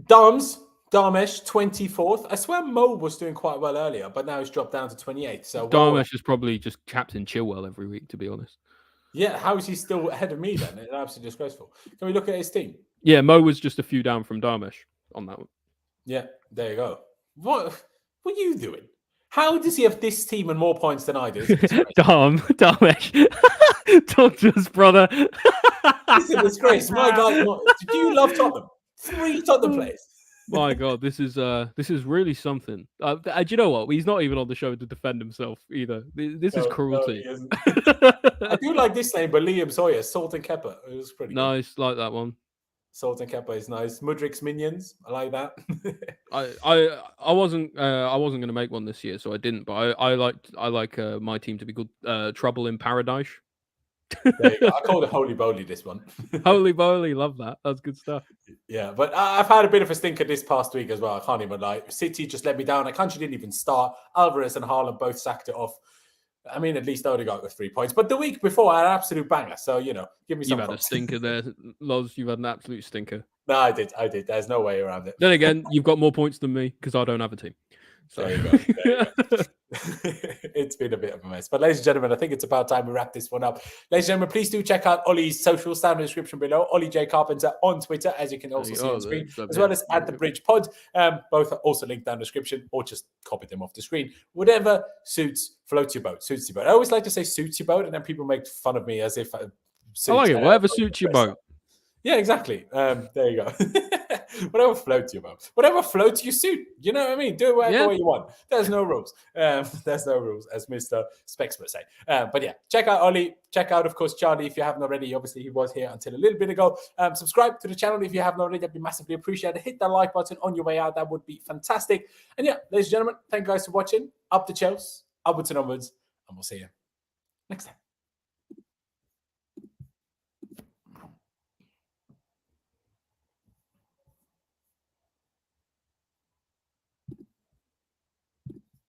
Damesh, 24th. I swear Mo was doing quite well earlier, but now he's dropped down to 28th. So Damesh is probably just captain Chilwell every week, to be honest. Yeah, how is he still ahead of me then? It's absolutely disgraceful. Can we look at his team? Yeah, Mo was just a few down from Damesh on that one. Yeah, there you go. What are you doing? How does he have this team and more points than I do? Damesh. Talk to us, brother. It's a disgrace. My God, do you love Tottenham? 3 Tottenham players. My God, this is really something. Do you know what? He's not even on the show to defend himself either. This is cruelty. No, I do like this name, but Liam Sawyer, Salt and Kepper. It was pretty nice, like that one. Salt and Kepper is nice. Mudryk's Minions, I like that. I wasn't going to make one this year, so I didn't. But I like my team to be good. Trouble in Paradise. There you go. I called it Holy Bowly, this one. Holy Bowly, love that. That's good stuff. Yeah, but I've had a bit of a stinker this past week as well. I can't even lie. City just let me down. Akanji didn't even start. Alvarez and Haaland both sacked it off. I mean, at least Odegaard with 3 points. But the week before, I had an absolute banger. So, give me some You've had a stinker there, Loz. You've had an absolute stinker. No, I did. There's no way around it. Then again, you've got more points than me because I don't have a team. So There you go. It's been a bit of a mess. But ladies and gentlemen, I think it's about time we wrap this one up. Ladies and gentlemen, please do check out Ollie's socials down in the description below. Ollie J. Carpenter on Twitter, as you can also see on screen, as well as at the Bridge Pod. Both are also linked down in the description, or just copy them off the screen. Whatever floats your boat, suits your boat. I always like to say suits your boat, and then people make fun of me as if I like it. Whatever suits your boat. Yeah, exactly. There you go. Whatever floats your boat. Whatever floats your suit. You know what I mean? Do it whatever way you want. There's no rules. There's no rules, as Mr. Specs would say. But yeah, check out Ollie. Check out, of course, Charlie, if you haven't already. Obviously, he was here until a little bit ago. Subscribe to the channel if you haven't already. That'd be massively appreciated. Hit that like button on your way out. That would be fantastic. And yeah, ladies and gentlemen, thank you guys for watching. Up the Chelsea, upwards and onwards. And we'll see you next time.